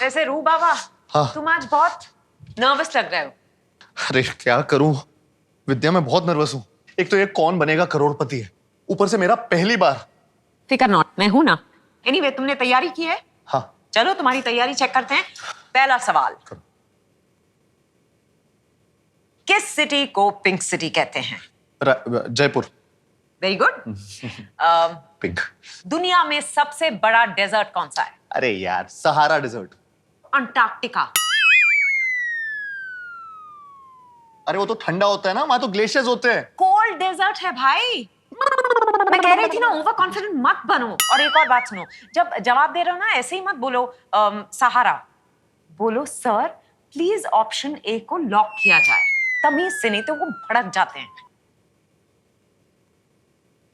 वैसे रू बाबा, हाँ। तुम आज बहुत नर्वस लग रहे हो। अरे क्या करूं विद्या, मैं बहुत नर्वस हूँ। एक तो ये कौन बनेगा करोड़पति है, ऊपर से मेरा पहली बार। फिकर नॉट, मैं हूं ना। एनीवे, तुमने तैयारी की है? हाँ। चलो तुम्हारी तैयारी चेक करते हैं। पहला सवाल, किस सिटी को पिंक सिटी कहते हैं? जयपुर। Very good. पिंक। दुनिया में सबसे बड़ा डेजर्ट कौन सा है? अरे यार, सहारा डिजर्ट। अंटार्कटिका। अरे वो तो ठंडा होता है ना, वहां तो ग्लेशियर्स होते हैं। कोल्ड डेजर्ट है भाई। मैं कह रही थी ना, ओवर कॉन्फिडेंट मत बनो। और एक और बात सुनो, जब जवाब दे रहे हो ना, ऐसे ही मत बोलो सहारा। बोलो सर प्लीज ऑप्शन ए को लॉक किया जाए, तमीज से, नहीं तो वो भड़क जाते हैं।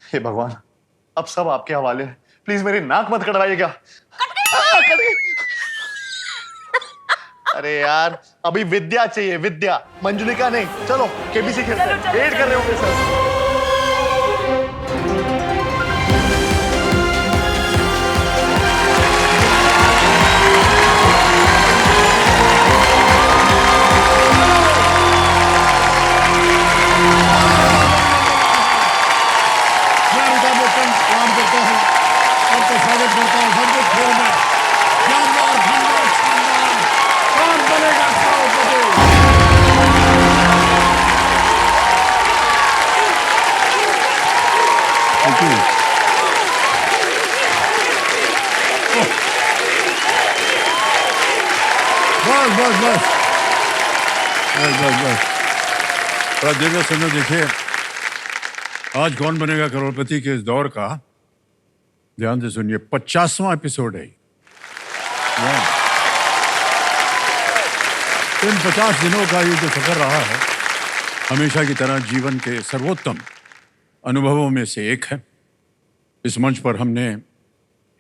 हे भगवान, अब सब आपके हवाले है। प्लीज मेरी नाक मत कटवाइएगा। कट गई। अरे यार, अभी विद्या चाहिए, विद्या, मंजुलिका नहीं। चलो केबीसी खेलते हैं। वेट कर रहे होंगे सर। बस देखो सुनो, देखिए आज कौन बनेगा करोड़पति के इस दौर का ध्यान से सुनिए, 50वां एपिसोड है। इन 50 दिनों का ये जो सफर रहा है, हमेशा की तरह जीवन के सर्वोत्तम अनुभवों में से एक है। इस मंच पर हमने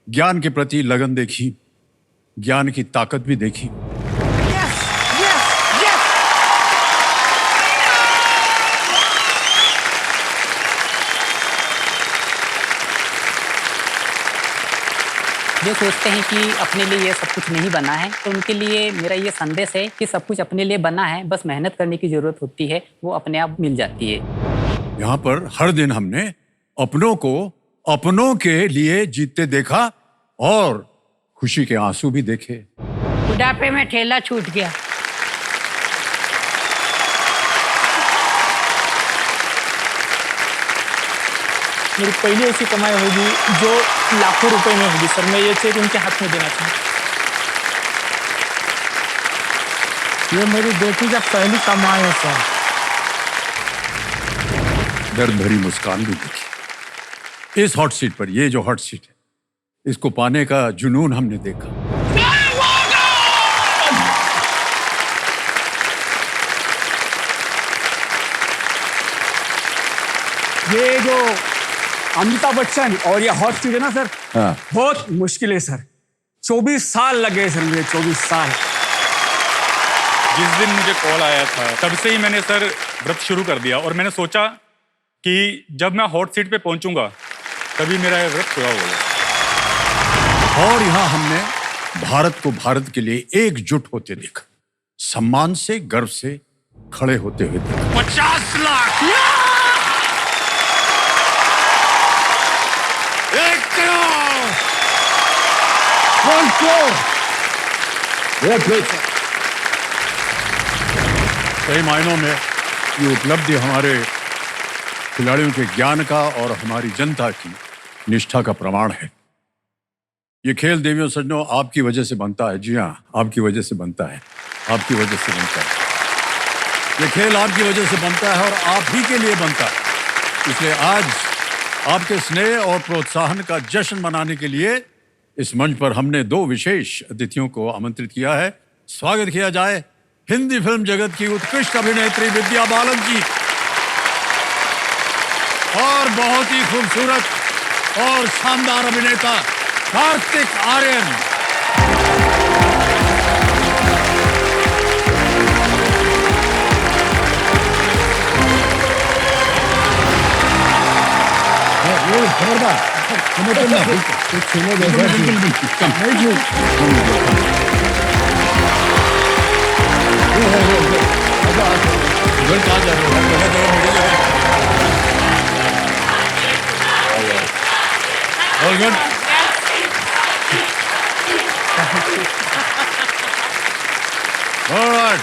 ज्ञान के प्रति लगन देखी, ज्ञान की ताकत भी देखी। जो सोचते हैं कि अपने लिए ये सब कुछ नहीं बना है, तो उनके लिए मेरा ये संदेश है कि सब कुछ अपने लिए बना है, बस मेहनत करने की जरूरत होती है, वो अपने आप मिल जाती है। यहाँ पर हर दिन हमने अपनों को अपनों के लिए जीतते देखा और खुशी के आंसू भी देखे। बुढ़ापे में ठेला छूट गया। मेरी पहली ऐसी कमाई होगी जो लाखों रुपए में होगी सर। मैं ये चेक उनके हाथ में देना चाहूँ। ये मेरी बेटी का पहली कमाई है सर। दर्द भरी मुस्कान भी देखी इस हॉट सीट पर। ये जो हॉट सीट है, इसको पाने का जुनून हमने देखा। ये जो अमिताभ बच्चन और ये हॉट सीट है ना सर, हाँ। बहुत मुश्किल है सर। 24 साल लगे सर मुझे, 24 साल। जिस दिन मुझे कॉल आया था तब से ही मैंने सर व्रत शुरू कर दिया, और मैंने सोचा कि जब मैं हॉट सीट पे पहुंचूंगा तभी मेरा ये व्रत पूरा होगा। और यहाँ हमने भारत को भारत के लिए एकजुट होते देखा, सम्मान से, गर्व से खड़े होते हुए देखा। 50 लाख, 1 करोड़, 1 करोड़। कई मायनों में ये उपलब्धि हमारे खिलाड़ियों के ज्ञान का और हमारी जनता की निष्ठा का प्रमाण है। ये खेल देवियों सज्जनों आपकी वजह से बनता है। जी हाँ, आपकी वजह से बनता है, आपकी वजह से बनता है। ये खेल आपकी वजह से बनता है और आप ही के लिए बनता है। इसलिए आज आपके स्नेह और प्रोत्साहन का जश्न मनाने के लिए इस मंच पर हमने 2 विशेष अतिथियों को आमंत्रित किया है। स्वागत किया जाए हिंदी फिल्म जगत की उत्कृष्ट अभिनेत्री विद्या बालन जी और बहुत ही खूबसूरत और शानदार अभिनेता कार्तिक आर्यन। खबरदार उधर कहाँ जा रहे हो? मेरी जगह। All good? All right.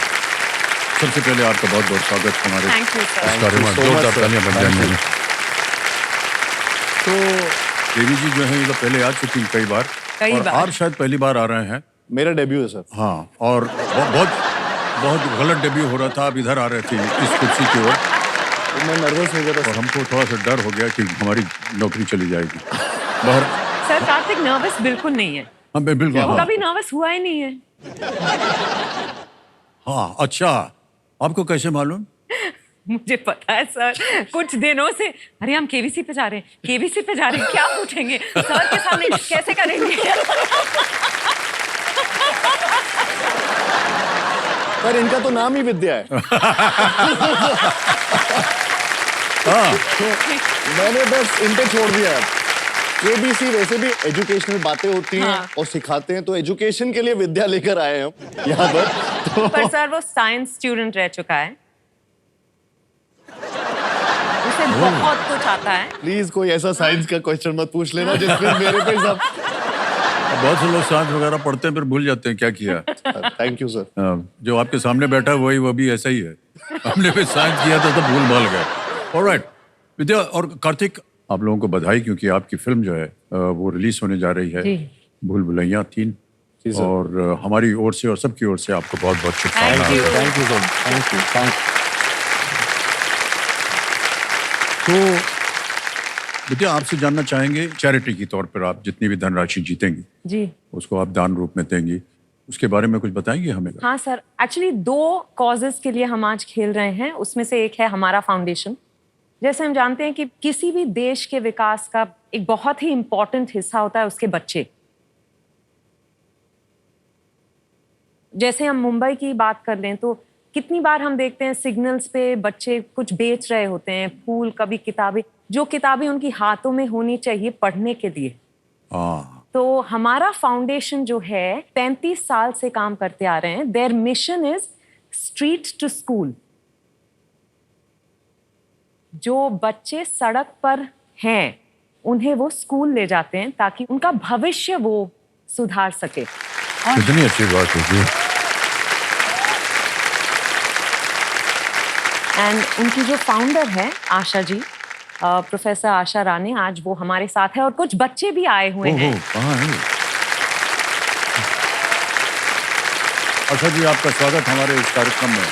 सबसे पहले आपका बहुत बहुत स्वागत हमारे थैंक यू सर। इस कार्य में। जोरदार तालियां बन जाएंगी। तो देवी जी जो है ये तो पहले आ चुकी हैं कई बार, कई और बार। आप शायद पहली बार आ रहे हैं। मेरा डेब्यू है सर। हाँ, और बहुत गलत डेब्यू हो रहा था। आप इधर आ रहे थे इस कुर्सी की ओर, तो मैं नर्वस हो गया था और हमको थोड़ा सा डर हो गया कि हमारी नौकरी चली जाएगी। बाहर सर कार्तिक नर्वस बिल्कुल नहीं है, हाँ बिल्कुल। वो हाँ, कभी नर्वस हुआ ही नहीं है। हाँ अच्छा, आपको कैसे मालूम? मुझे पता है सर, कुछ दिनों से। अरे हम केबीसी पे जा रहे हैं, केबीसी पे जा रहे हैं, क्या पूछेंगे सर के सामने, कैसे करेंगे? पर इनका तो नाम ही विद्या है। हाँ, तो मैंने बस इन पे छोड़ दिया है। केबीसी वैसे भी एजुकेशनल बातें होती हैं हाँ। और सिखाते हैं, तो एजुकेशन के लिए विद्या लेकर आए हैं हम यहाँ पर। तो पर सर वो साइंस स्टूडेंट रह चुका है, उसे बहुत कुछ आता है। प्लीज कोई ऐसा साइंस का क्वेश्चन मत पूछ लेना जिसमें मेरे पे सब। बहुत से लोग साइंस वगैरह पढ़ते हैं फिर भूल जाते हैं क्या किया। Thank you sir. जो आपके सामने बैठा है वो भी ऐसा ही है। हमने भी साइंस किया था तो भूल भाल गए। ऑलराइट विद्या और कार्तिक, आप लोगों को बधाई, क्योंकि आपकी फिल्म जो है वो रिलीज होने जा रही है, जी। भूल भुलैया 3। जी सर। और हमारी ओर से और सबकी ओर से आपको बहुत बहुत Thank you. शुभकामनाएं। Thank you sir. Thank you. तो विद्या, आपसे जानना चाहेंगे, चैरिटी के तौर पर आप जितनी भी धनराशि जीतेंगी जी उसको आप दान रूप में देंगी, उसके बारे में कुछ बताएंगे हमें? हाँ सर, एक्चुअली 2 कॉजेस के लिए हम आज खेल रहे हैं। उसमें से एक है हमारा फाउंडेशन। जैसे हम जानते हैं कि किसी भी देश के विकास का एक बहुत ही इंपॉर्टेंट हिस्सा होता है उसके बच्चे। जैसे हम मुंबई की बात कर लें तो कितनी बार हम देखते हैं सिग्नल्स पे बच्चे कुछ बेच रहे होते हैं, फूल, कभी किताबें, जो किताबें उनकी हाथों में होनी चाहिए पढ़ने के लिए। हाँ, तो हमारा फाउंडेशन जो है 35 साल से काम करते आ रहे हैं। Their mission is street to school. जो बच्चे सड़क पर हैं उन्हें वो स्कूल ले जाते हैं ताकि उनका भविष्य वो सुधार सके। कितनी अच्छी बात है जी। एंड उनकी जो फाउंडर है आशा जी, प्रोफेसर आशा राणे, आज वो हमारे साथ है और कुछ बच्चे भी आए हुए हैं। कहाँ है? आशा जी, आपका स्वागत हमारे इस कार्यक्रम में।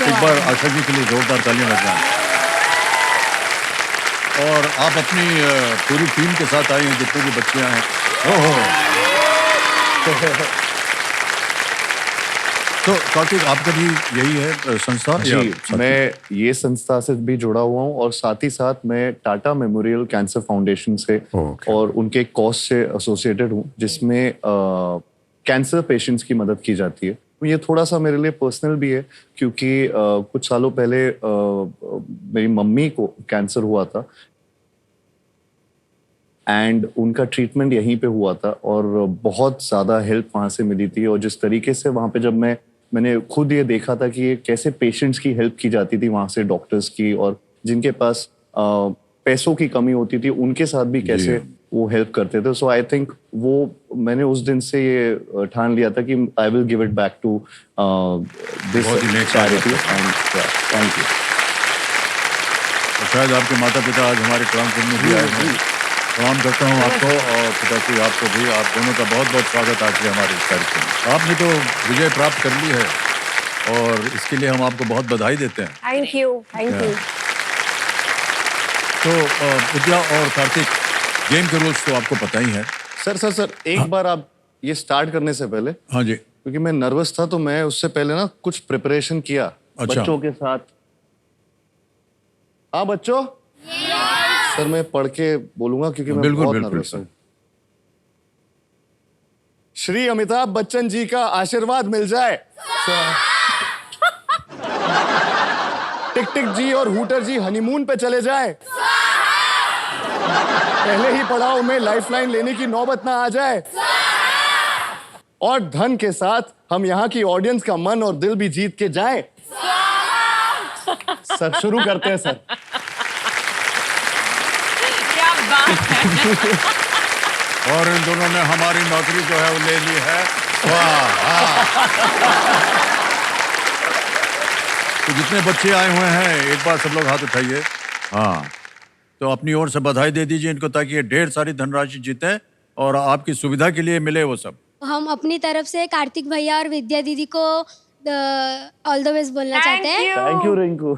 एक बार आशा जी के लिए जोरदार तालियां बजाएं। और आप अपनी पूरी टीम के साथ आए हैं, जितने भी बच्चे आए हैं। ओहो। तो कार्तिक, आपका भी यही है संस्था? जी, मैं ये संस्था से भी जुड़ा हुआ हूँ और साथ ही साथ मैं टाटा मेमोरियल कैंसर फाउंडेशन से और उनके कॉज से एसोसिएटेड हूँ, जिसमें कैंसर पेशेंट्स की मदद की जाती है। ये थोड़ा सा मेरे लिए पर्सनल भी है, क्योंकि कुछ सालों पहले मेरी मम्मी को कैंसर हुआ था एंड उनका ट्रीटमेंट यहीं पे हुआ था और बहुत ज़्यादा हेल्प वहाँ से मिली थी। और जिस तरीके से वहाँ पे जब मैंने खुद ये देखा था कि ये कैसे पेशेंट्स की हेल्प की जाती थी वहाँ से, डॉक्टर्स की, और जिनके पास पैसों की कमी होती थी उनके साथ भी कैसे वो हेल्प करते थे। सो आई थिंक वो मैंने उस दिन से ये ठान लिया था कि I will give it back to this charity. Thank you. शायद आपके माता पिता आज हमारे कार्यक्रम में भी आए हैं। प्रणाम करता हूँ आपको और पिताजी आपको भी। आप दोनों का बहुत बहुत स्वागत आज के हमारे इस कार्यक्रम में। आपने तो विजय प्राप्त कर ली है और इसके लिए हम आपको बहुत बधाई देते हैं। Thank you, thank you. तो विद्या और कार्तिक, गेम के रूल्स तो आपको पता ही है। सर एक बार आप ये स्टार्ट करने से पहले, हाँ जी, क्योंकि मैं नर्वस था तो मैं उससे पहले ना कुछ प्रिपरेशन किया बच्चों के साथ। हाँ बच्चों, सर मैं पढ़ के बोलूंगा क्योंकि मैं बिल्कुल, बहुत बिल्कुल, नर्वस हूँ। श्री अमिताभ बच्चन जी का आशीर्वाद मिल जाए। टिक टिक जी और हूटर जी हनीमून पे चले जाए। पहले ही पड़ाव में लाइफलाइन लेने की नौबत ना आ जाए। और धन के साथ हम यहाँ की ऑडियंस का मन और दिल भी जीत के जाए। सर शुरू करते हैं सर। क्या बात है। और इन दोनों ने हमारी नौकरी जो है वो ले ली है। वाह। तो जितने बच्चे आए हुए हैं एक बार सब लोग हाथ उठाइए। हाँ, तो अपनी ओर से बधाई दे दीजिए इनको ताकि ये ढेर सारी धनराशि जीते और आपकी सुविधा के लिए मिले वो सब। हम अपनी तरफ से कार्तिक भैया और विद्या दीदी को ऑल द बेस्ट बोलना चाहते हैं। Thank you Rinku.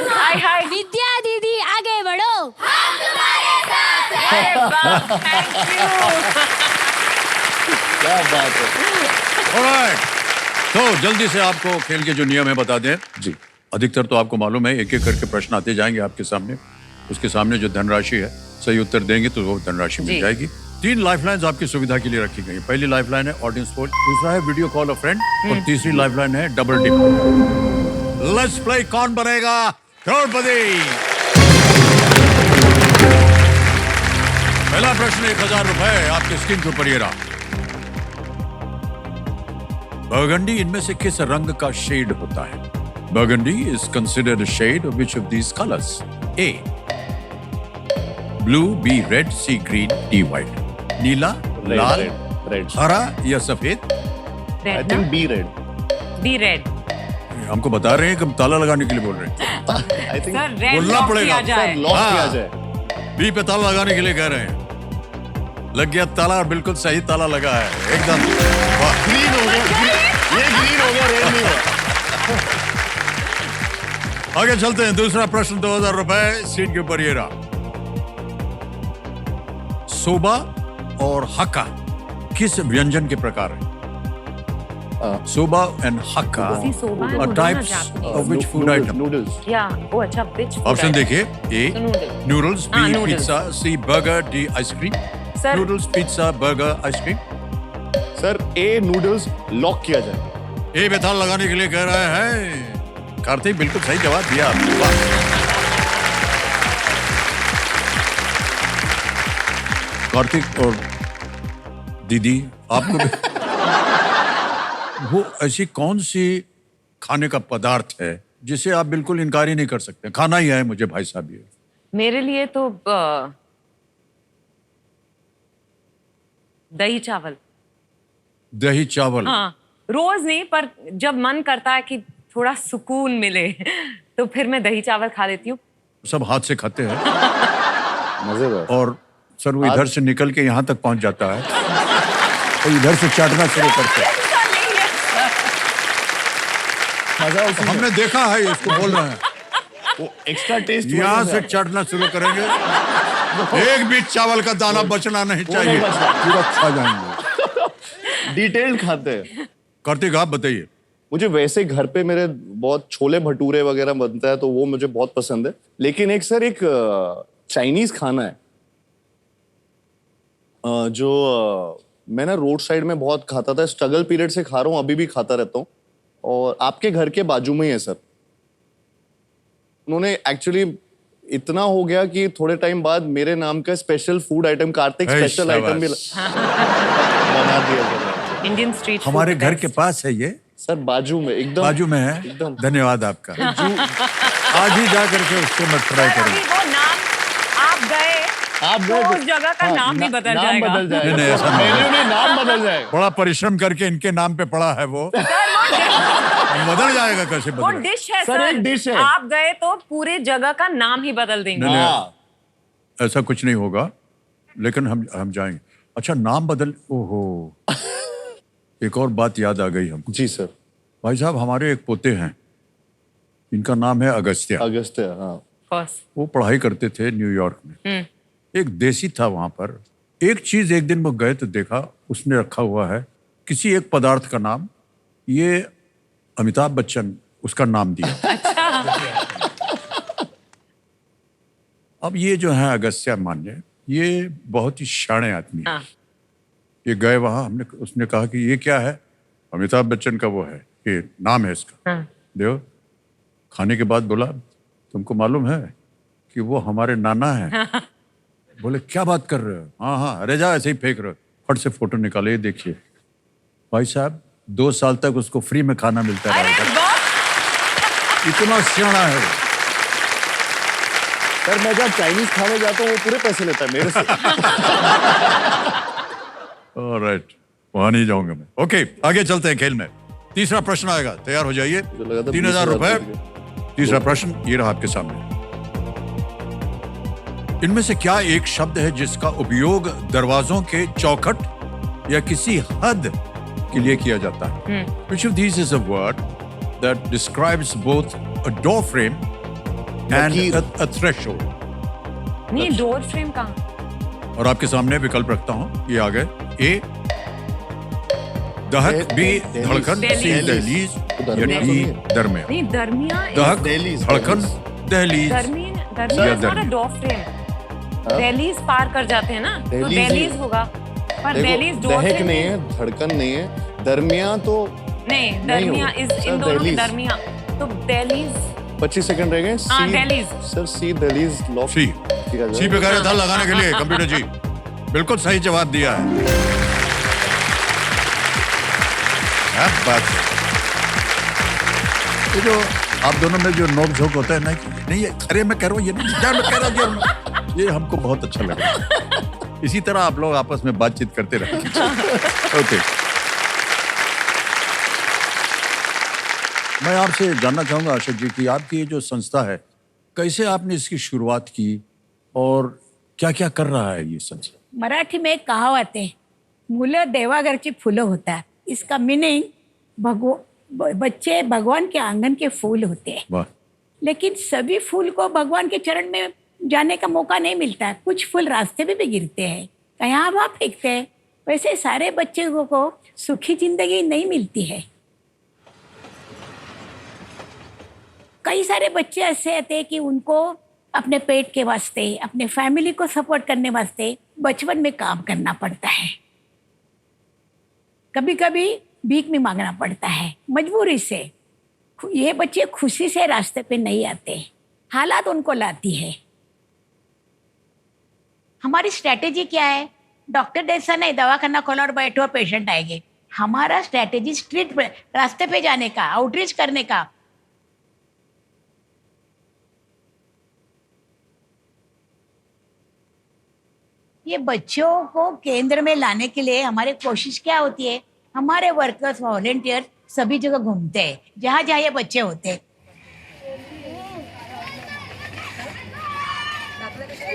Hi hi. Vidya दीदी आगे बढ़ो, हम तुम्हारे साथ अरे वाह, थैंक यू। क्या बात है। ऑलराइट, तो जल्दी से आपको खेल के जो नियम है बता दें। जी अधिकतर तो आपको मालूम है, एक एक करके प्रश्न आते जाएंगे आपके सामने। उसके सामने जो धनराशि है सही उत्तर देंगे तो वो धनराशि मिल जाएगी। 3 लाइफलाइंस आपकी सुविधा के लिए रखी गई। पहली लाइफलाइन है ऑडियंस पोल, दूसरा है वीडियो कॉल अ फ्रेंड और तीसरी लाइफलाइन है डबल डिप। लेट्स प्ले कौन बनेगा करोड़पति। पहला प्रश्न 1000 रुपए आपके स्क्रीन के ऊपर ये रहा। बर्गंडी इनमें से किस रंग का शेड होता है? Burgundy is considered a shade of which of these colors? A. Blue, B. Red, C. Green, D. White. नीला, लाल, रेड। हरा या सफेद? I think B red. B red. हमको बता रहे हैं कि हम ताला लगाने के लिए बोल रहे हैं। आई थिंक सर रेड बोलना लॉक पड़ेगा। किया जाए। लॉक हाँ। किया जाए। बी पे ताला लगाने के लिए कह रहे हैं। लग गया ताला और बिल्कुल सही ताला लगा है एकदम। वाह। ग्रीन हो गया, ये ग्रीन हो गया, रेड नहीं हुआ। आगे चलते हैं। दूसरा प्रश्न 2000 रुपए सीट के ऊपर ये रहा। सोबा और हक्का किस व्यंजन के प्रकार है? Soba and Hakka See, soba and are udon types are Japanese. of which food item? Noodles. या ओ अच्छा, which food ऑप्शन item? देखिए। A So noodles. नूडल्स, हाँ, B noodles. Pizza, C burger, D ice cream. Sir noodles, pizza, burger, ice cream. Sir A noodles lock किया जाए। ए पे ताला लगाने के लिए कह रहे हैं कार्तिक। बिल्कुल सही जवाब दिया आपने। वाह। कार्तिक और दीदी आपको भी वो ऐसी कौन सी खाने का पदार्थ है जिसे आप बिल्कुल इनकार ही नहीं कर सकते? खाना ही है मुझे भाई साहब ये। मेरे लिए तो दही चावल। दही चावल। हाँ, रोज नहीं पर जब मन करता है कि थोड़ा सुकून मिले तो फिर मैं दही चावल खा लेती हूँ। सब हाथ से खाते हैं मजेदार। और सर वो इधर से निकल के यहाँ तक पहुंच जाता है और इधर से चाटना शुरू करते हैं। मजा तो हमने देखा है इसको बोल रहे हैं वो एक्स्ट्रा टेस्ट यहाँ से चाटना शुरू करेंगे। एक भी चावल का दाना बचना नहीं चाहिए, पूरा खा जाएंगे। डिटेल खाते हैं। कार्तिक आप बताइए। मुझे वैसे घर पे मेरे बहुत छोले भटूरे वगैरह बनता है तो वो मुझे बहुत पसंद है। लेकिन एक सर एक चाइनीज खाना है जो मैं ना रोड साइड में बहुत खाता था। स्ट्रगल पीरियड से खा रहा हूँ, अभी भी खाता रहता हूँ। और आपके घर के बाजू में ही है सर। उन्होंने एक्चुअली इतना हो गया कि थोड़े टाइम बाद मेरे नाम का special food item, Kartik special item भी बना दिया सर। इंडियन स्ट्रीट फूड हमारे घर के पास है ये, सर बाजू में एकदम बाजू में है। एकदम। धन्यवाद आपका। आज ही जा करके उसको मैं ट्राई अभी करूंगा। वो नाम आप गए तो उस जगह का नाम भी बदल जाएगा। बदल जाएगा। नहीं, ऐसा नहीं। मेन्यू में नाम बदल जाएगा। बड़ा परिश्रम करके इनके नाम पे पड़ा है वो। बदल जाएगा कैसे वो बदल? डिश है सर, एक डिश है। आप गए तो पूरे जगह का नाम ही बदल देंगे। नहीं, हाँ। ऐसा कुछ नहीं होगा लेकिन हम जाएंगे। अच्छा नाम बदल, ओहो एक और बात याद आ गई हमको। जी सर। भाई साहब हमारे एक पोते हैं, इनका नाम है अगस्त्य। अगस्त है, हाँ। फर्स्ट वो पढ़ाई करते थे न्यूयॉर्क में। एक देसी था वहां पर। एक चीज एक दिन वो गए तो देखा उसने रखा हुआ है किसी एक पदार्थ का नाम, ये अमिताभ बच्चन उसका नाम दिया। अब ये जो है अगस्त्य मान्य, ये बहुत ही शाणे आदमी है। हाँ। ये गए वहां, हमने उसने कहा कि ये क्या है? अमिताभ बच्चन का वो है, ये नाम है इसका। हाँ। देखो खाने के बाद बोला तुमको मालूम है कि वो हमारे नाना है। बोले क्या बात कर रहे हो? हाँ हाँ, अरे जा, ऐसे ही फेंक रहे हो। फट से फोटो निकाले, ये देखिए भाई साहब 2 साल तक उसको फ्री में खाना मिलता अरे रहेगा। वाह, इतना सियाना है वो। सर मैं जहाँ चाइनीज खाने जाता हूँ वो पूरे पैसे लेता है मेरे से। ऑलराइट, वहां नहीं जाऊंगा मैं। ओके, आगे चलते हैं खेल में। तीसरा प्रश्न आएगा, तैयार हो जाइए। मुझे लगा था 3000 रुपए। 20,000 तीसरा प्रश्न ये रहा आपके सामने। इनमें से क्या एक शब्द है जिसका उपयोग दरवाजों के चौखट या किसी हद के लिए किया जाता है? Which of these is a word that describes both a door frame and लकीर। a threshold? नहीं डोर फ्रेम कहाँ? और आपके सामने विकल्प रखता हूं, ये आ गए। ए दहक, बी दहलीज। धड़कन, सी दहलीज। दहलीज तो या दरमियान तो डी नहीं है। दरमियान। नहीं दरमिया दहक, दहलीज, धड़कन, दहलीज। दरमियान या दरमियान इज नॉट अ दरमियान। Door frame. दहलीज पार कर जाते हैं ना, तो दहलीज ही- दहलीज होगा। पर दहलीज देखो डोर दहक फ्रेम नहीं है, धड़कन नहीं है, दरमियान तो नहीं, नहीं दरमिया होगा। इस सर, इन दोनों के दहलीज। दरमिया। तो दहलीज 25 सेकंड रह गए। हाँ, सी दहलीज। सर, सी दहलीज लॉक सी किया जाए। सी पे कह रहे था लगाने के लिए कंप्यूटर जी। बिल्कुल सही जवाब दिया है। क्या बात है। ये जो आप दोनों में जो नोक झोंक होता है ना कि नहीं, अरे मैं कह रहा हूँ ये नहीं, क्या मैं कह रहा हूँ, ये हमको बहुत अच्छा लग रहा है। इसी तरह आप लोग आपस में बातचीत करते रहे। ओके, मैं आपसे जानना चाहूंगा अशोक जी कि आपकी ये जो संस्था है, कैसे आपने इसकी शुरुआत की और क्या क्या कर रहा है ये संस्था? मराठी में एक कहावत आहे, मुलं देवाघरची फुलं होतात. इसका मीनिंग बच्चे भगवान के आंगन के फूल होते हैं. वाह, लेकिन सभी फूल को भगवान के चरण में जाने का मौका नहीं मिलता है. कुछ फूल रास्ते में भी गिरते हैं, कहीं वहाँ फेंकते हैं. वैसे सारे बच्चों को सुखी जिंदगी नहीं मिलती है. कई सारे बच्चे ऐसे आते हैं कि उनको अपने पेट के वास्ते, अपने फैमिली को सपोर्ट करने वास्ते बचपन में काम करना पड़ता है. कभी कभी भीख भी मांगना पड़ता है मजबूरी से. ये बच्चे खुशी से रास्ते पे नहीं आते, हालात उनको लाती है. हमारी स्ट्रैटेजी क्या है? डॉक्टर जैसा नहीं दवाखाना खोला और बैठो और पेशेंट आएंगे. हमारा स्ट्रैटेजी स्ट्रीट पे, रास्ते पे जाने का, आउटरीच करने का. ये बच्चों को केंद्र में लाने के लिए हमारी कोशिश क्या होती है? हमारे वर्कर्स वॉलेंटियर सभी जगह घूमते हैं, जहाँ जहाँ ये बच्चे होते हैं.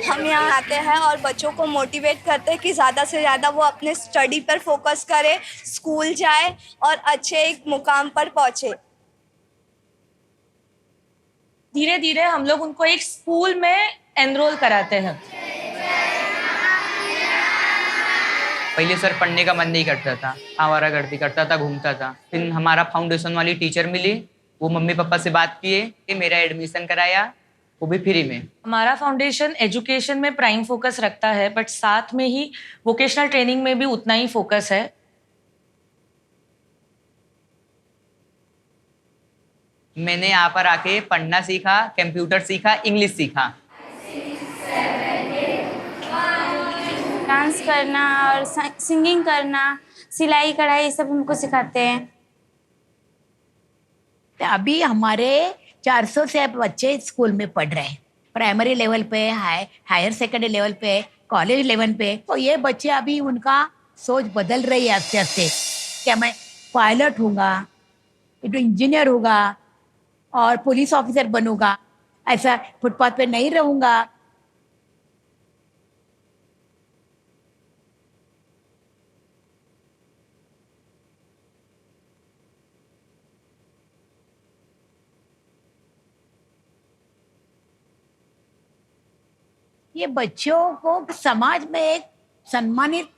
हम यहाँ आते हैं और बच्चों को मोटिवेट करते हैं कि ज़्यादा से ज़्यादा वो अपने स्टडी पर फोकस करे, स्कूल जाए और अच्छे एक मुकाम पर पहुँचे. धीरे धीरे हम लोग उनको एक स्कूल में एनरोल कराते हैं. पहले सर पढ़ने का मन नहीं करता था, आवारागर्दी करता था, घूमता था. फिर हमारा फाउंडेशन वाली टीचर मिली, वो मम्मी पापा से बात किए कि मेरा एडमिशन कराया, वो भी फ्री में. हमारा फाउंडेशन एजुकेशन में प्राइम फोकस रखता है, बट साथ में ही वोकेशनल ट्रेनिंग में भी उतना ही फोकस है. मैंने यहाँ पर आके पढ़ना सीखा, कंप्यूटर सीखा, इंग्लिश सीखा. डांस करना और सिंगिंग करना, सिलाई कढ़ाई, ये सब हमको सिखाते हैं. अभी हमारे 400 से बच्चे स्कूल में पढ़ रहे हैं. प्राइमरी लेवल पे, हायर सेकेंडरी लेवल पे, कॉलेज लेवल पे. तो ये बच्चे अभी उनका सोच बदल रही है आस्ते आस्ते. क्या मैं पायलट हूँगा, इंजीनियर होगा और पुलिस ऑफिसर बनूंगा, ऐसा फुटपाथ पे नहीं रहूंगा. ये बच्चों को समाज में एक सम्मानित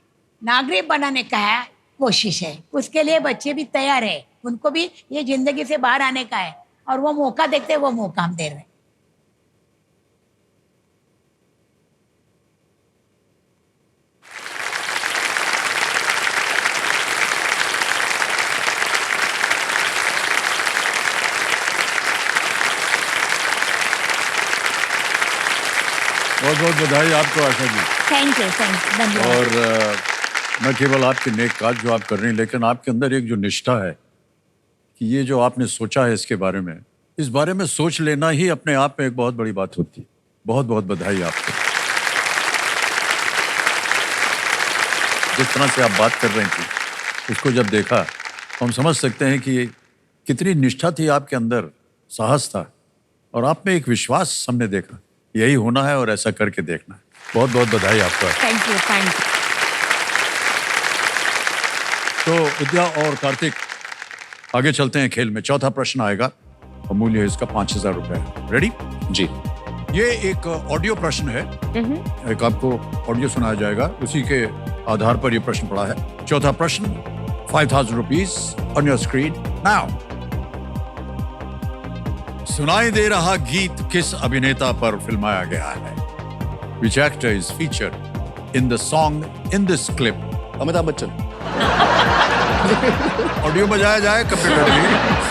नागरिक बनाने का है कोशिश है. उसके लिए बच्चे भी तैयार है, उनको भी ये जिंदगी से बाहर आने का है और वो मौका देखते हैं, वो मौका हम दे रहे हैं. बहुत बहुत बधाई आपको आशा जी। थैंक यू धन्यवाद। और न केवल आपके नेक काज जो आप कर रही हैं, लेकिन आपके अंदर एक जो निष्ठा है कि ये जो आपने सोचा है इसके बारे में, इस बारे में सोच लेना ही अपने आप में एक बहुत बड़ी बात होती है। बहुत बहुत बधाई आपको। जिस तरह से आप बात कर रही थी उसको जब देखा तो हम समझ सकते हैं कि कितनी निष्ठा थी आपके अंदर, साहस था, और आप में एक विश्वास हमने देखा। यही होना है और ऐसा करके देखना है। बहुत बहुत बधाई आपको। Thank you. तो विद्या और कार्तिक आगे चलते हैं खेल में। चौथा प्रश्न आएगा और मूल्य है इसका 5,000 रुपए। रेडी? जी। ये एक ऑडियो प्रश्न है। एक आपको ऑडियो सुनाया जाएगा, उसी के आधार पर ये प्रश्न पड़ा है। चौथा प्रश्न, 5,000 rupees on your screen now. सुनाई दे रहा गीत किस अभिनेता पर फिल्माया गया है? Which actor is featured in the song in this clip? Amitabh Bachchan. Audio बजाया जाए कंप्यूटर में।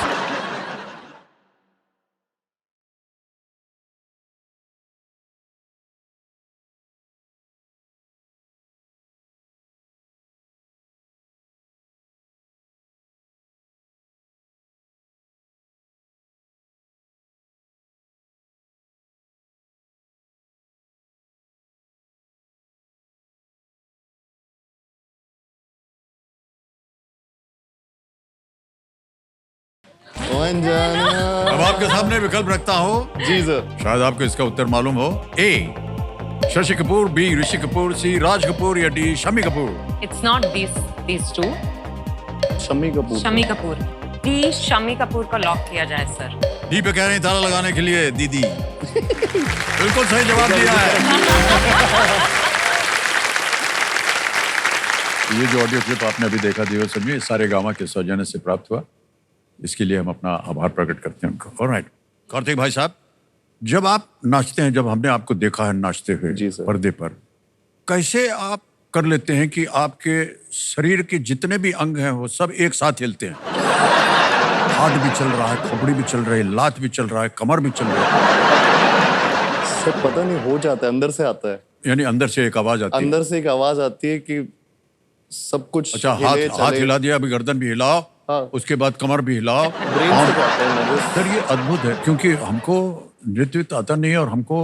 कौन जाना। अब आपके सामने विकल्प रखता हूं। जी सर। शायद आपको इसका उत्तर मालूम हो। ए शशि कपूर, बी ऋषि कपूर, सी राज कपूर या D Shammi Kapoor. It's not these two. Shammi Kapoor. Shammi Kapoor. D Shammi Kapoor को लॉक किया जाए सर। डी पे कह रही ताला लगाने के लिए दीदी। बिल्कुल सही जवाब दिया है। ये जो ऑडियो क्लिप आपने अभी देखा दियो समझिए सारे गामा के सौजन्य से प्राप्त हुआ। इसके लिए हम अपना आभार प्रकट करते हैं उनको। ऑलराइट कार्तिक भाई साहब, जब आप नाचते हैं, जब हमने आपको देखा है नाचते हुए पर्दे पर, कैसे आप कर लेते हैं कि आपके शरीर के जितने भी अंग हैं वो सब एक साथ हिलते हैं? हाथ भी चल रहा है, खोपड़ी भी चल रही है, लात भी चल रहा है, कमर भी चल रही है। सब पता नहीं हो जाता है, अंदर से आता है। यानी अंदर से एक आवाज आती है। अंदर से एक आवाज आती है कि सब कुछ। अच्छा, हाथ हिला दिया, अभी गर्दन भी हिलाओ। हाँ। उसके बाद कमर भी हिलाओ। सर ये अद्भुत है, क्योंकि हमको नृत्य आता नहीं है और हमको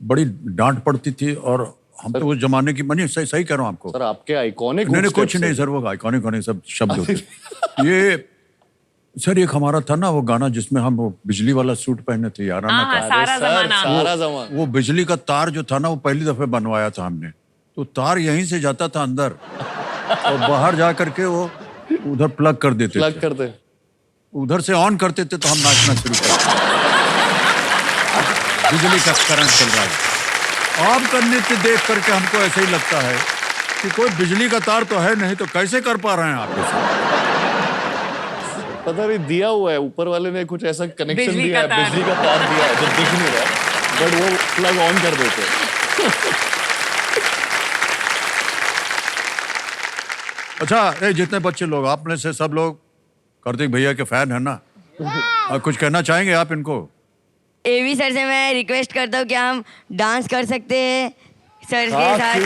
बड़ी डांट पड़ती थी, और हम तो उस जमाने की मनी सही कह रहा हूँ आपको। सर आपके आइकॉनिक। नहीं कुछ नहीं सर, वो आइकॉनिक सब शब्द होते। ये सर एक हमारा था ना वो गाना जिसमें हम वो बिजली वाला सूट पहने थे, याराना का। सारा जमाना। वो बिजली का तार जो था ना वो पहली दफे बनवाया था हमने, तो तार यहीं से जाता था अंदर और बाहर जा करके वो उधर प्लग कर देते थे। उधर से ऑन करते थे तो हम नाचना शुरू करते। बिजली का करंट चल रहा है। आपका नृत्य देख करके हमको ऐसे ही लगता है कि कोई बिजली का तार तो है नहीं, तो कैसे कर पा रहे हैं आप? पता नहीं दिया हुआ है, ऊपर वाले ने कुछ ऐसा कनेक्शन दिया है, बिजली का तार दिया है जो दिख नहीं रहा, बट वो प्लग ऑन कर देते। अच्छा, जितने बच्चे लोग आप में से सब लोग कार्तिक भैया के फैन है ना? कुछ कहना चाहेंगे आप इनको? एवी सर से मैं रिक्वेस्ट करता हूँ कि हम डांस कर सकते हैं सर के साथ।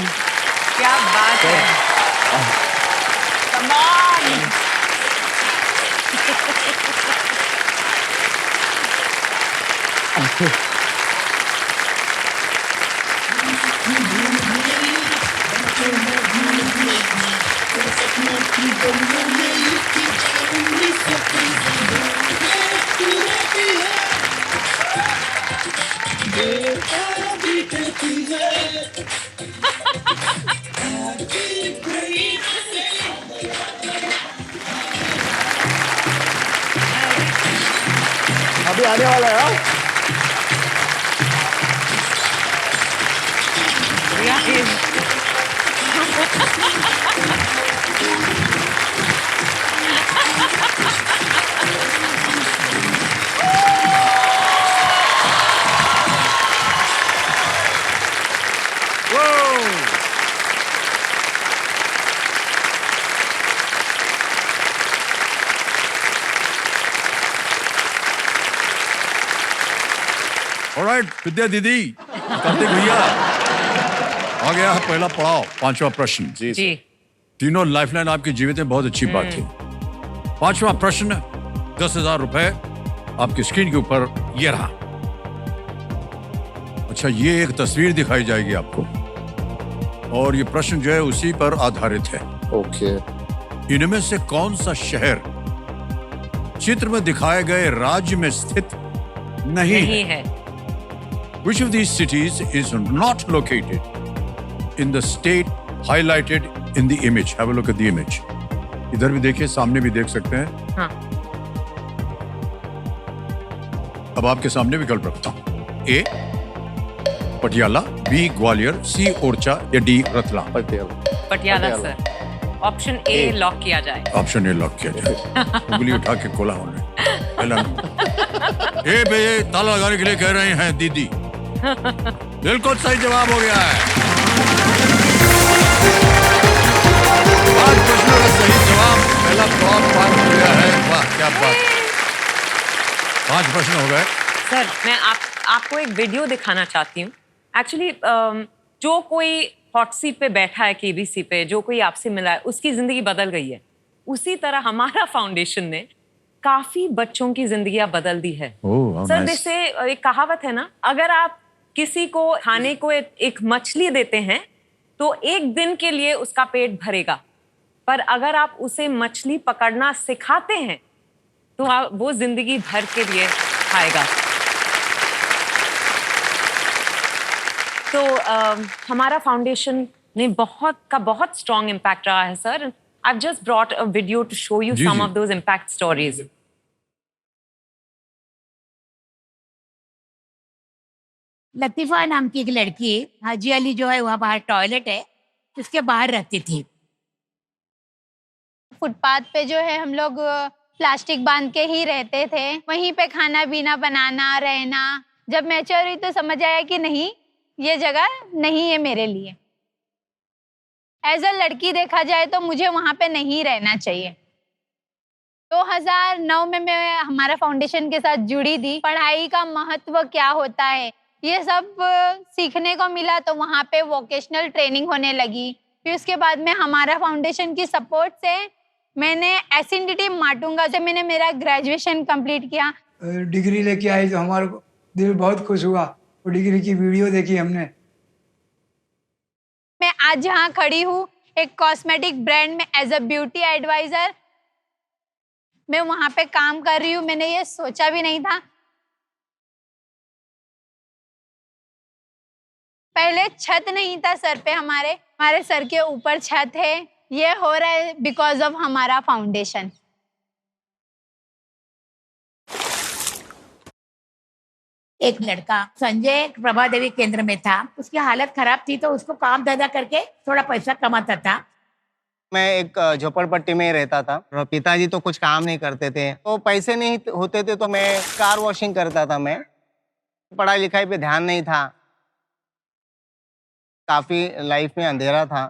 क्या बात है। Come on. अभी आने वाला है। ऑलराइट विद्या दीदी, कार्तिक भैया, आ गया है पहला पड़ाव, 5वां प्रश्न। जी जी तीनों लाइफलाइन आपके जीवित है, बहुत अच्छी बात है। 5वां प्रश्न, 10,000 रुपए आपकी स्क्रीन के ऊपर ये रहा। अच्छा, ये एक तस्वीर दिखाई जाएगी आपको और ये प्रश्न जो है उसी पर आधारित है। ओके। इनमें से कौन सा शहर चित्र में दिखाए गए राज्य में स्थित नहीं है? Which of these cities is not located in the state highlighted in the image? Have a look at the image. इधर भी देखिए, सामने भी देख सकते हैं। हाँ। अब आपके सामने विकल्प रखता हूं। ए पटियाला, बी ग्वालियर, सी ओरछा या D Ratlam. Patiala sir. Option A lock किया जाए। ऑप्शन ए लॉक किया जाए। उंगली उठा के खोला उन्होंने। पहला ए पे ताला लगाने के लिए कह रहे हैं दीदी। बिल्कुल सही जवाब हो गया है। 5 प्रश्नों का सही जवाब, पहला पड़ाव पार हो गया है। वाह क्या बात। 5 प्रश्न हो गए। सर मैं आपको एक वीडियो दिखाना चाहती हूँ। एक्चुअली जो कोई हॉट सीट पे बैठा है केबीसी पे, जो कोई आपसे मिला है, उसकी जिंदगी बदल गई है। उसी तरह हमारा फाउंडेशन ने काफी बच्चों की जिंदगियां बदल दी है। सर जैसे एक कहावत है ना, अगर आप किसी को खाने को एक मछली देते हैं तो एक दिन के लिए उसका पेट भरेगा, पर अगर आप उसे मछली पकड़ना सिखाते हैं तो वो जिंदगी भर के लिए खाएगा। तो हमारा फाउंडेशन ने बहुत स्ट्रॉन्ग इम्पैक्ट रहा है sir. I've just brought a video to show you some of those impact stories. लतीफा नाम की एक लड़की हाजी अली जो है वहाँ बाहर टॉयलेट है उसके बाहर रहती थी। फुटपाथ पे जो है हम लोग प्लास्टिक बांध के ही रहते थे, वहीं पे खाना पीना बनाना रहना। जब मैच्योर हुई तो समझ आया कि नहीं, ये जगह नहीं है मेरे लिए। एज अ लड़की देखा जाए तो मुझे वहाँ पे नहीं रहना चाहिए। 2009 में मैं हमारा फाउंडेशन के साथ जुड़ी थी। पढ़ाई का महत्व क्या होता है ये सब सीखने को मिला, तो वहाँ पे वोकेशनल ट्रेनिंग होने लगी। फिर उसके बाद में हमारा फाउंडेशन की सपोर्ट से मैंने एसएनडीटी माटुंगा से मैंने मेरा ग्रेजुएशन कंप्लीट किया। डिग्री लेके आई तो हमारा दिल बहुत खुश हुआ। वो डिग्री की वीडियो देखी हमने। मैं आज जहाँ खड़ी हूँ एक कॉस्मेटिक ब्रांड में एज अ ब्यूटी एडवाइजर मैं वहाँ पे काम कर रही हूँ। मैंने ये सोचा भी नहीं था। पहले छत नहीं था सर पे, हमारे सर के ऊपर छत है। ये हो रहा है बिकॉज ऑफ हमारा फाउंडेशन। एक लड़का संजय प्रभा देवी केंद्र में था, उसकी हालत खराब थी तो उसको काम धंधा करके थोड़ा पैसा कमाता था। मैं एक झोपड़पट्टी में ही रहता था। पिताजी तो कुछ काम नहीं करते थे, तो पैसे नहीं होते थे तो मैं कार वॉशिंग करता था। मैं पढ़ाई लिखाई पे ध्यान नहीं था, काफ़ी लाइफ में अंधेरा था।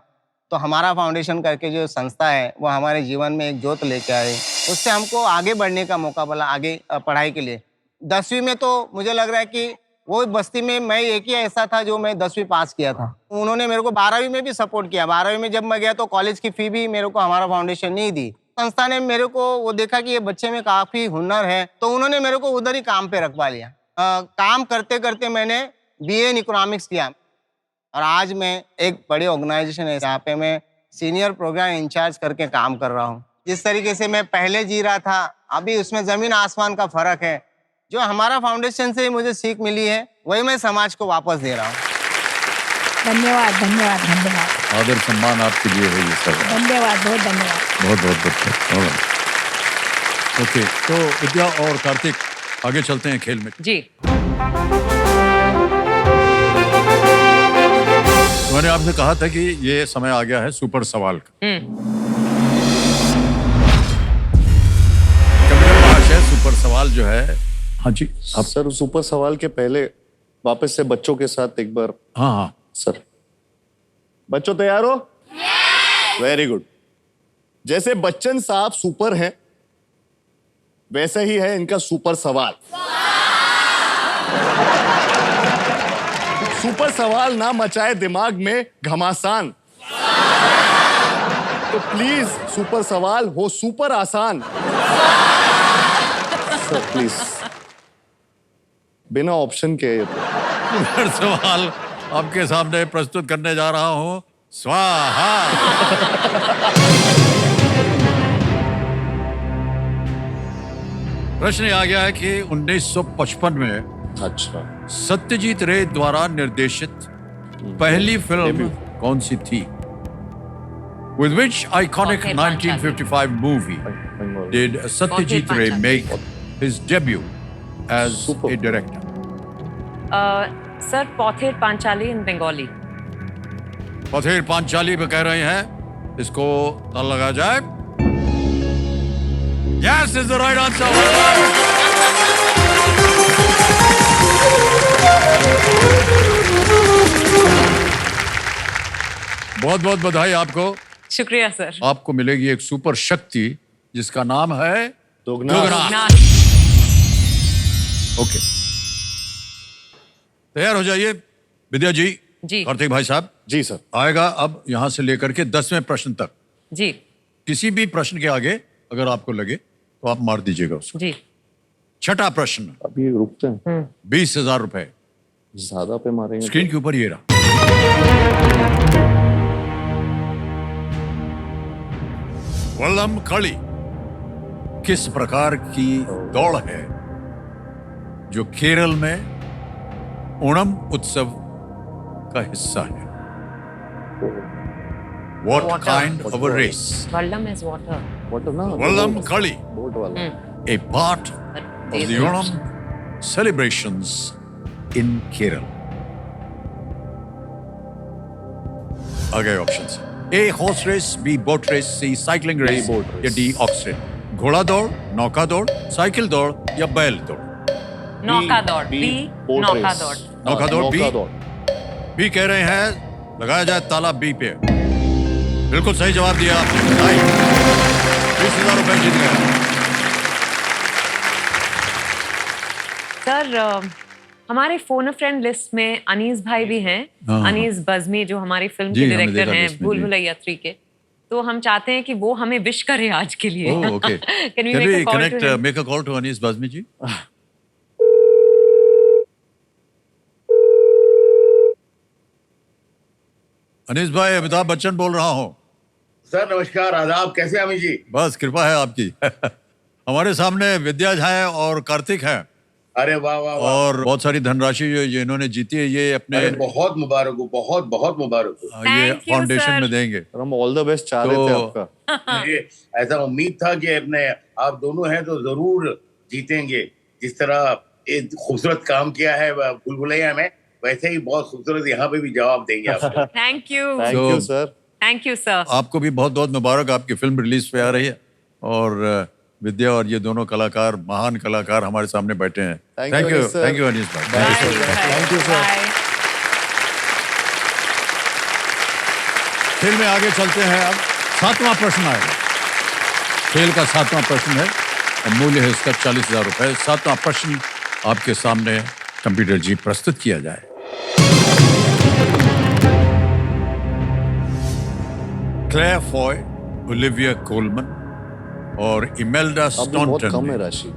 तो हमारा फाउंडेशन करके जो संस्था है वो हमारे जीवन में एक ज्योत लेके आए। उससे हमको आगे बढ़ने का मौका मिला, आगे पढ़ाई के लिए। 10वीं में तो मुझे लग रहा है कि वो बस्ती में मैं एक ही ऐसा था जो मैं 10वीं पास किया था। उन्होंने मेरे को 12वीं में भी सपोर्ट किया। 12वीं में जब मैं गया तो कॉलेज की फ़ी भी मेरे को हमारा फाउंडेशन नहीं दी। संस्था ने मेरे को वो देखा कि ये बच्चे में काफ़ी हुनर है, तो उन्होंने मेरे को उधर ही काम पे रखवा लिया। काम करते करते मैंने BA इन इकोनॉमिक्स किया और आज मैं एक बड़े ऑर्गेनाइजेशन है जहाँ पे मैं सीनियर प्रोग्राम इंचार्ज करके काम कर रहा हूँ। जिस तरीके से मैं पहले जी रहा था, अभी उसमें ज़मीन आसमान का फ़र्क है। जो हमारा फाउंडेशन से मुझे सीख मिली है वही मैं समाज को वापस दे रहा हूँ। धन्यवाद धन्यवाद धन्यवाद। आदर सम्मान आपके लिए है ये सब। धन्यवाद, बहुत धन्यवाद। बहुत बहुत बहुत। ओके, तो विद्या और कार्तिक आगे चलते हैं खेल में। जी, मैंने आपसे कहा था कि ये समय आ गया है सुपर सवाल का। सुपर सवाल जो है, हाँ जी अब सर सुपर सवाल के पहले वापस से बच्चों के साथ एक बार। हाँ सर, बच्चों तैयार हो? Very good. जैसे बच्चन साहब सुपर है वैसे ही है इनका सुपर सवाल। सुपर सवाल ना मचाए दिमाग में घमासान। तो प्लीज सुपर सवाल हो सुपर आसान। सर प्लीज, बिना ऑप्शन के ये तो। सुपर सवाल आपके सामने प्रस्तुत करने जा रहा हूं। स्वाहा। प्रश्न आ गया है कि 1955 में अच्छा सत्यजीत रे द्वारा निर्देशित पहली फिल्म कौन सी थी? With which iconic 1955 movie did Satyajit Ray make his debut as a director? Sir Pather Panchali in Bengali. Pather Panchali पे कह रहे हैं, इसको ताल लगा जाए। Yes is the right answer. बहुत बहुत बधाई आपको। शुक्रिया सर। आपको मिलेगी एक सुपर शक्ति जिसका नाम है दोगुना। ओके, तैयार हो जाइए। विद्या जी, जी। कार्तिक भाई साहब। जी सर। आएगा अब यहां से लेकर के 10वें प्रश्न तक। जी। किसी भी प्रश्न के आगे अगर आपको लगे तो आप मार दीजिएगा उसको। जी। छठा प्रश्न, अभी रुकते हैं। 20,000 रुपए ज्यादा पे मारेंगे। स्क्रीन के ऊपर ये रहा। वल्लम कड़ी किस प्रकार की दौड़ है जो केरल में ओणम उत्सव का हिस्सा है? What kind of a race? Vallabh is water. Vallam Kali, boat वाला। a part of the Onam celebrations in Kerala. आ गए options. A horse race, B boat race, C cycling race, या D ox race। घोड़ा दौड़, नौका दौड़, cycle दौड़ या बैल दौड़? नौका दौड़। B नौका दौड़। नौका दौड़ B कह रहे हैं। लगाया जाए ताला B पे। बिल्कुल सही जवाब दिया आपने। 20,000 रुपए जीत गए। सर हमारे फोन फ्रेंड लिस्ट में अनीस भाई भी हैं। हाँ। अनीस बज़मी जो हमारी फिल्म जी, के हमने डायरेक्टर देखा हैं लिस्ट में, भूल जी। भुलैया 3 के। तो हम चाहते हैं कि वो हमें विश करे आज के लिए। Oh, okay. Can we Can make we a call connect, to him? make a call to Anis Bazmi ji? Anees भाई, अमिताभ बच्चन बोल रहा हूँ। सर नमस्कार, आदाब। कैसे हैं अमित जी? बस कृपा है आपकी। हमारे सामने विद्या है और कार्तिक हैं। अरे वाह वाह वाह। और बहुत सारी धनराशि जो इन्होंने जीती है ये अपने अरे बहुत मुबारक हो, बहुत बहुत मुबारक हो। ये फाउंडेशन में देंगे। हम ऑल द बेस्ट चाह रहे थे आपका। मुझे ऐसा उम्मीद था कि अपने आप दोनों हैं तो जरूर जीतेंगे। जिस तरह एक खूबसूरत काम किया है भूल भुलैया में, वैसे ही बहुत खूबसूरत यहाँ पे भी जवाब देंगे आपको। Thank you. Thank you sir. Thank you sir. आपको भी बहुत बहुत मुबारक, आपकी फिल्म रिलीज पे आ रही है और विद्या और ये दोनों कलाकार, महान कलाकार हमारे सामने बैठे हैं। Thank you, Anis sir. Thank you Anis भाई। Thank you sir. खेल में आगे चलते हैं। अब 7वां प्रश्न आएगा। खेल का 7वां प्रश्न है और मूल्य है इसका 40,000 रुपए। 7वां प्रश्न आपके सामने कंप्यूटर जी प्रस्तुत किया जाए। क्लेयर फॉय, ओलिविया कोलमन और इमेल्डा स्टॉन्टन कम है ने राशि।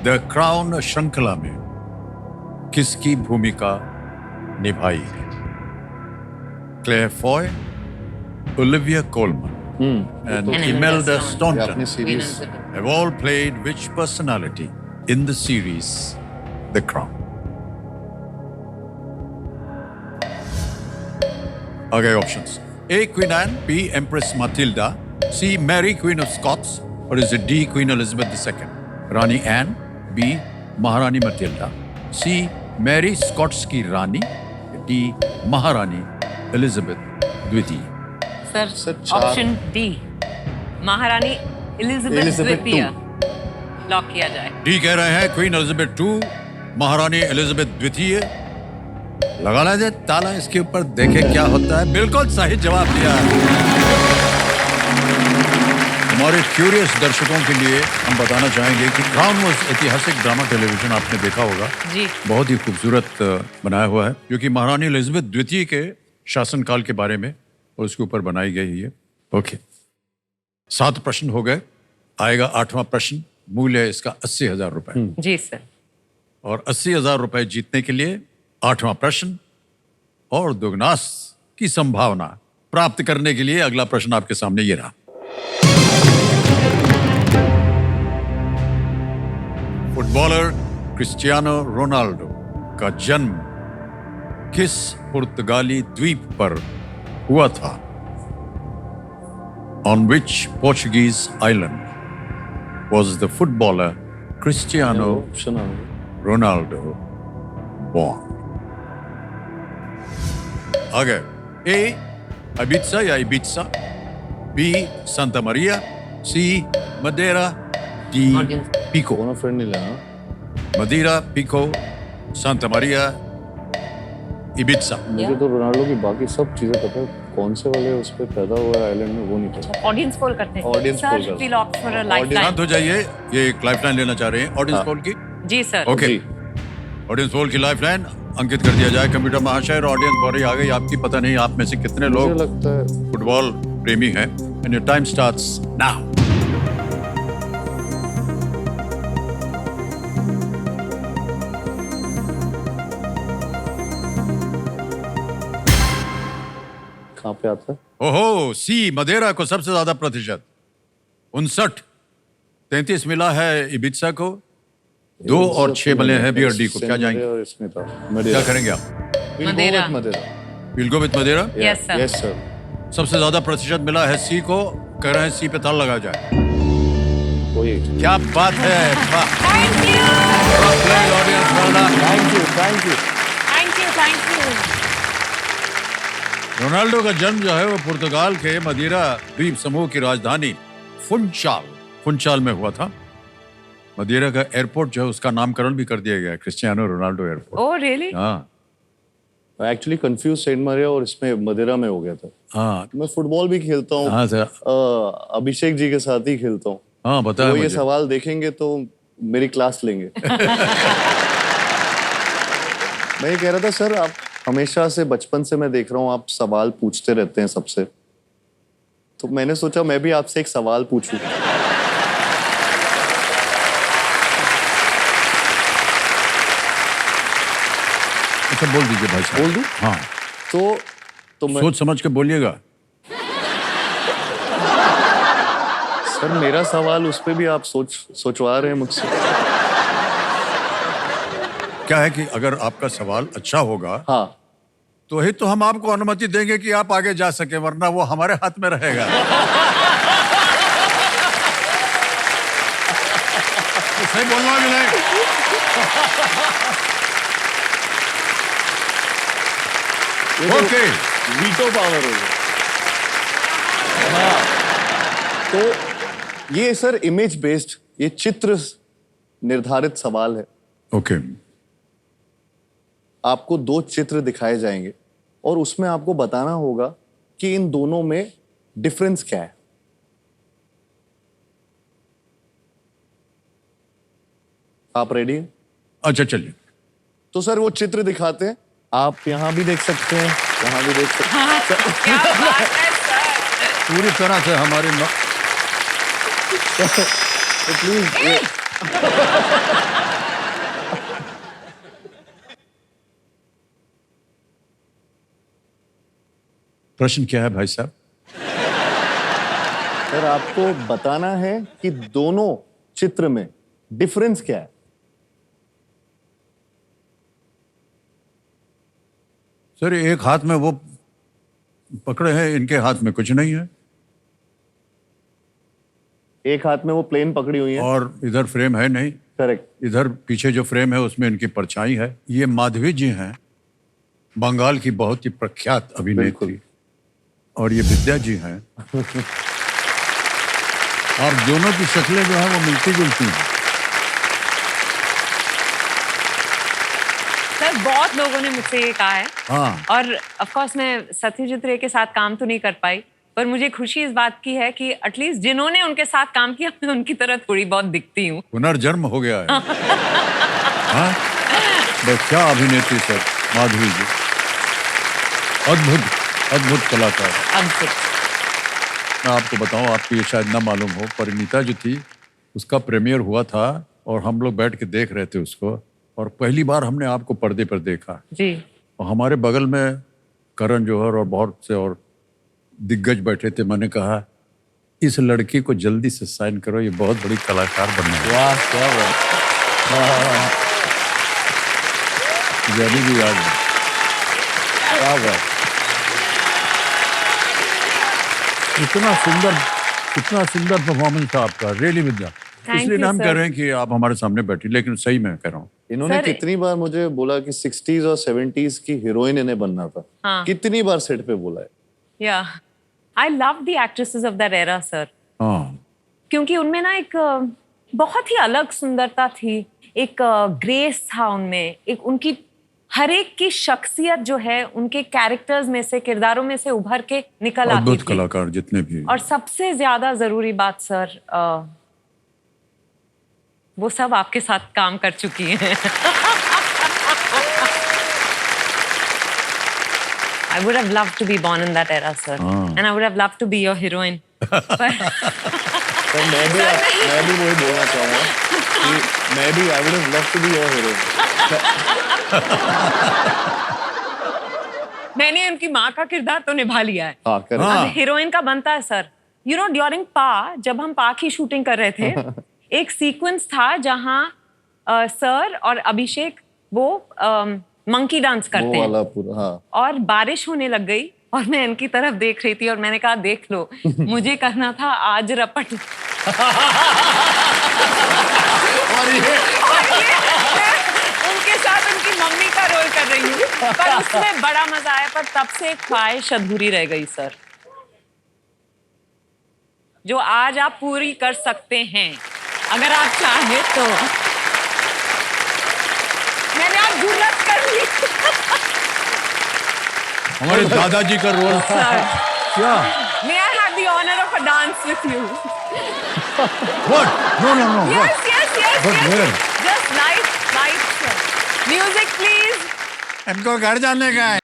द क्राउन श्रृंखला में किसकी भूमिका निभाई है? Claire Foy, Olivia Colman and Imelda Staunton have all played which personality in the series The Crown? आ गए options. A. Queen Anne, B. Empress Matilda, C. Mary Queen of Scots, or is it D. Queen Elizabeth II? Rani N, B. महारानी Matilda, C. Mary Scots की रानी, D. महारानी Elizabeth द्वितीय। Sir option D महारानी Elizabeth द्वितीय lock किया जाए। D कह रहे हैं क्वीन एलिजाबेथ 2, महारानी एलिजाबेथ द्वितीय। लगा लें ताला इसके ऊपर, देखें क्या होता है। बिल्कुल सही जवाब दिया। हमारे क्यूरियस दर्शकों के लिए हम बताना चाहेंगे कि क्राउन वॉज ऐतिहासिक ड्रामा टेलीविजन आपने देखा होगा जी। बहुत ही खूबसूरत बनाया हुआ है, जो कि महारानी एलिजाबेथ द्वितीय के शासनकाल के बारे में और उसके ऊपर बनाई गई है। ओके, 7 प्रश्न हो गए। आएगा 8वां प्रश्न। मूल्य है इसका 80,000 रुपए। जी सर। और 80,000 रुपए जीतने के लिए 8वां प्रश्न और दुगनास की संभावना प्राप्त करने के लिए अगला प्रश्न आपके सामने ये रहा। फुटबॉलर क्रिस्टियानो रोनाल्डो का जन्म किस पुर्तगाली द्वीप पर हुआ था? On which Portuguese island was the footballer Cristiano Ronaldo born? आगे, A. Ibiza या Ibiza, B. Santa Maria, C. Madeira, D. Pico. Madeira, Pico, Santa Maria, Ibiza. मुझे तो रोनाल्डो की बाकी सब चीजें पता है, कौन से वाले उस पे पैदा हुआ है आइलैंड में वो नहीं पता। ऑडियंस पोल करते हैं। Audience poll सर करते we'll opt for a lifeline। शांत हो जाइए, ये एक लाइफलाइन लेना चाह रहे हैं ऑडियंस पोल की। जी सर। ओके, ऑडियंस पोल की लाइफलाइन अंकित कर दिया जाए कंप्यूटर महाशय। ऑडियंस पोल आ गई आपकी। पता नहीं आप में से कितने लोग मुझे लगता है फुटबॉल प्रेमी हैं। And your time starts now. कहाँ पे आता है? ओहो, सी मदेरा को सबसे ज्यादा प्रतिशत 59, 33 मिला है इबिजा को, 2 और 6 मिले हैं बीआरडी को। क्या जाएंगे? और इसमें था क्या करेंगे आप? Madeira. Will go with Madeira? Yes sir. Yes sir. सबसे ज्यादा प्रतिशत मिला है सी को। कह रहे हैं सी पे ताला लगा जाए। क्या बात है। Thank you thank you thank you thank you thank you. Ronaldo का जन्म जो है वो पुर्तगाल के मदीरा द्वीप समूह की राजधानी फुनचाल में हुआ था। मदीरा का एयरपोर्ट जो है उसका नामकरण भी कर दिया गया है, Cristiano Ronaldo airport. Oh really? हाँ। एक्चुअली कंफ्यूज सेंट मारिया और इसमें मदिरा में हो गया था। हाँ, मैं फुटबॉल भी खेलता हूँ। हाँ सर। अभिषेक जी के साथ ही खेलता हूँ। हाँ बताया वो ये मुझे। सवाल देखेंगे तो मेरी क्लास लेंगे। मैं ये कह रहा था सर, आप हमेशा से बचपन से मैं देख रहा हूँ आप सवाल पूछते रहते हैं सबसे, तो मैंने सोचा मैं भी आपसे एक सवाल पूछूं। अच्छा बोल दीजिए भाई साहब। बोल दूं? हाँ। तो मैं सोच समझ के बोलिएगा। सर मेरा सवाल उस पे भी आप सोचवा रहे हैं मुझसे। क्या है कि अगर आपका सवाल अच्छा होगा हाँ तो ही तो हम आपको अनुमति देंगे कि आप आगे जा सके, वरना वो हमारे हाथ में रहेगा। तो सही बोलना भी नहीं। ओके, वीटो पावर हो गया। हाँ, तो ये सर इमेज बेस्ड, ये चित्र निर्धारित सवाल है। ओके। आपको 2 चित्र दिखाए जाएंगे और उसमें आपको बताना होगा कि इन दोनों में डिफरेंस क्या है। आप रेडी हैं? अच्छा चलिए। तो सर वो चित्र दिखाते हैं, आप यहाँ भी देख सकते हैं, यहाँ भी देख सकते हैं। क्या बात है सर। पूरी तरह से हमारे तो प्लीज प्रश्न क्या है भाई साहब? सर आपको बताना है कि दोनों चित्र में डिफरेंस क्या है। सर एक हाथ में वो पकड़े हैं, इनके हाथ में कुछ नहीं है। एक हाथ में वो प्लेन पकड़ी हुई है और इधर फ्रेम है नहीं। करेक्ट। इधर पीछे जो फ्रेम है उसमें इनकी परछाई है। ये माधवी जी हैं, बंगाल की बहुत ही प्रख्यात अभिनेत्री, और ये विद्या जी हैं। और दोनों की शक्लें जो है वो मिलती जुलती हैं। सर बहुत लोगों ने मुझसे ये कहा है। हाँ। और ऑफ कोर्स मैं सत्यजीत रे के साथ काम तो नहीं कर पाई, पर मुझे खुशी इस बात की है कि एटलीस्ट जिन्होंने उनके साथ काम किया मैं उनकी तरह थोड़ी बहुत दिखती हूँ। पुनर्जन्म हो गया है। हाँ? बस क्या अभिनेत्री सर, माधुरी जी, अद्भुत अद्भुत कलाकार। मैं आपको बताऊं, आपको ये शायद ना मालूम हो, परिणीता जो थी उसका प्रीमियर हुआ था और हम लोग बैठ के देख रहे थे उसको, और पहली बार हमने आपको पर्दे पर देखा जी। और हमारे बगल में करण जौहर और बहुत से और दिग्गज बैठे थे। मैंने कहा इस लड़की को जल्दी से साइन करो, ये बहुत बड़ी कलाकार बनने वाली है। वाह क्या बात, मुझे अभी भी याद है। क्या बात। इतना सुंदर परफॉर्मेंस था आपका, रियली विद्या। इसलिए हम कह रहे हैं कि आप हमारे सामने बैठी, लेकिन सही में कह रहा हूँ। इन्होंने कितनी बार मुझे बोला कि 60s और 70s की हीरोइन इन्हें बनना था। हाँ। कितनी बार सेट पे बोला है। Yeah, I love the actresses of that era, sir. हाँ। क्योंकि उनमें ना एक बहुत ही अलग सुंदरता थी, एक ग्रेस था उनमें, एक उनकी हर एक की शख्सियत जो है उनके कैरेक्टर्स में से, किरदारों में से उभर के निकल आती अद्भुत थी। कलाकार जितने भी। और सबसे ज्यादा जरूरी बात सर, वो सब आपके साथ काम कर चुकी हैं। I would have loved to be born in that era, sir. And I would have loved to be your heroine. तो मैं भी वही बोलना चाहूँगा कि मैं भी I would have loved to be your heroine. मैंने उनकी माँ का किरदार तो निभा लिया है। हाँ, करें। अब हीरोइन का बनता है सर। You know, during पा, जब हम पा की शूटिंग कर रहे थे, एक सीक्वेंस था जहाँ सर और अभिषेक वो मंकी डांस करते वो वाला पूरा, हाँ। और बारिश होने लग गई और मैं इनकी तरफ देख रही थी और मैंने कहा देख लो, मुझे करना था आज रपट। और ये उनके साथ उनकी मम्मी का रोल कर रही हूँ, पर उसमें बड़ा मजा आया, पर तब से एक ख्वाहिश अधूरी रह गई सर, जो आज आप पूरी कर सकते हैं अगर आप चाहें तो। मैंने आप जुर्रत कर ली। हमारे दादाजी का रोल क्या? May I have the honor of a dance with you? What? No. Yes. But where? Just light, sir. Music, please. इनको घर जाने का है।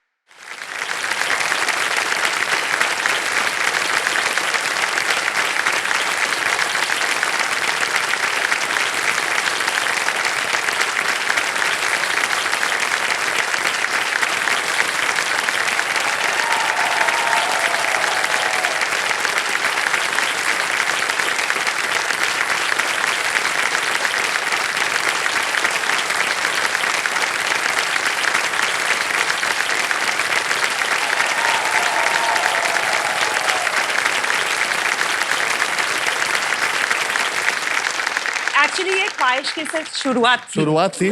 एक्चुअली ये ख्वाहिश की सिर्फ शुरुआत थी।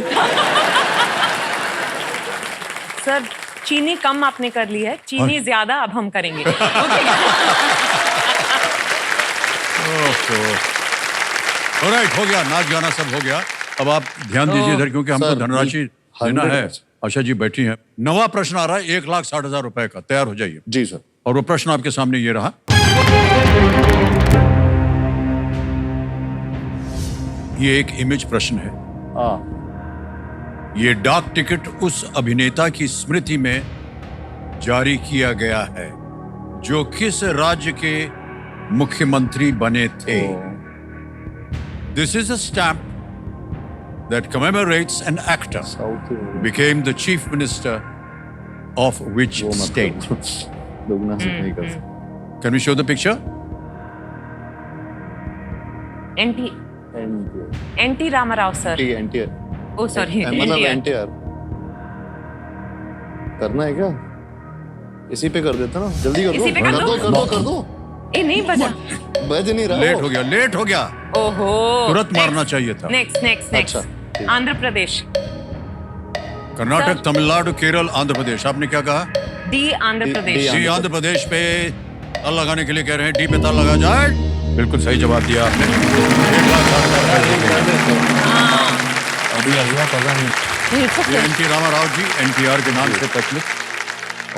सर चीनी कम आपने कर ली है, चीनी ज्यादा अब हम करेंगे। ऑलराइट, हो गया, नाच गाना सब हो गया। अब आप ध्यान दीजिए इधर, क्योंकि हमको धनराशि देना है। आशा जी बैठी हैं। नवा प्रश्न आ रहा है 1,60,000 रुपए का, तैयार हो जाइए। जी सर। और वो प्रश्न आपके सामने ये रहा। ये एक इमेज प्रश्न है। ये डाक टिकट उस अभिनेता की स्मृति में जारी किया गया है जो किस राज्य के मुख्यमंत्री बने थे। This is a stamp that commemorates an actor became the chief minister of which state? Can we show the picture? NT Rama Rao sir. Oh sorry, NTR करना है क्या? इसी पे कर देता ना, जल्दी कर दो। इसी पे कर दो। ए नहीं बज नहीं रहा। लेट हो गया। ओहो, तुरंत मारना चाहिए था। नेक्स्ट। आंध्र प्रदेश। कर्नाटक, तमिलनाडु, केरल, आंध्र प्रदेश। आपने क्या कहा? डी आंध्र प्रदेश। डी आंध्र प्रदेश पे ताल लगाने के लिए कह रहे हैं। डी पे ताल लगा जाए। बिल्कुल सही जवाब दिया आपने। अभी अगला पता नहीं। एनटी रामाराव जी NTR के नाम से प्रचलित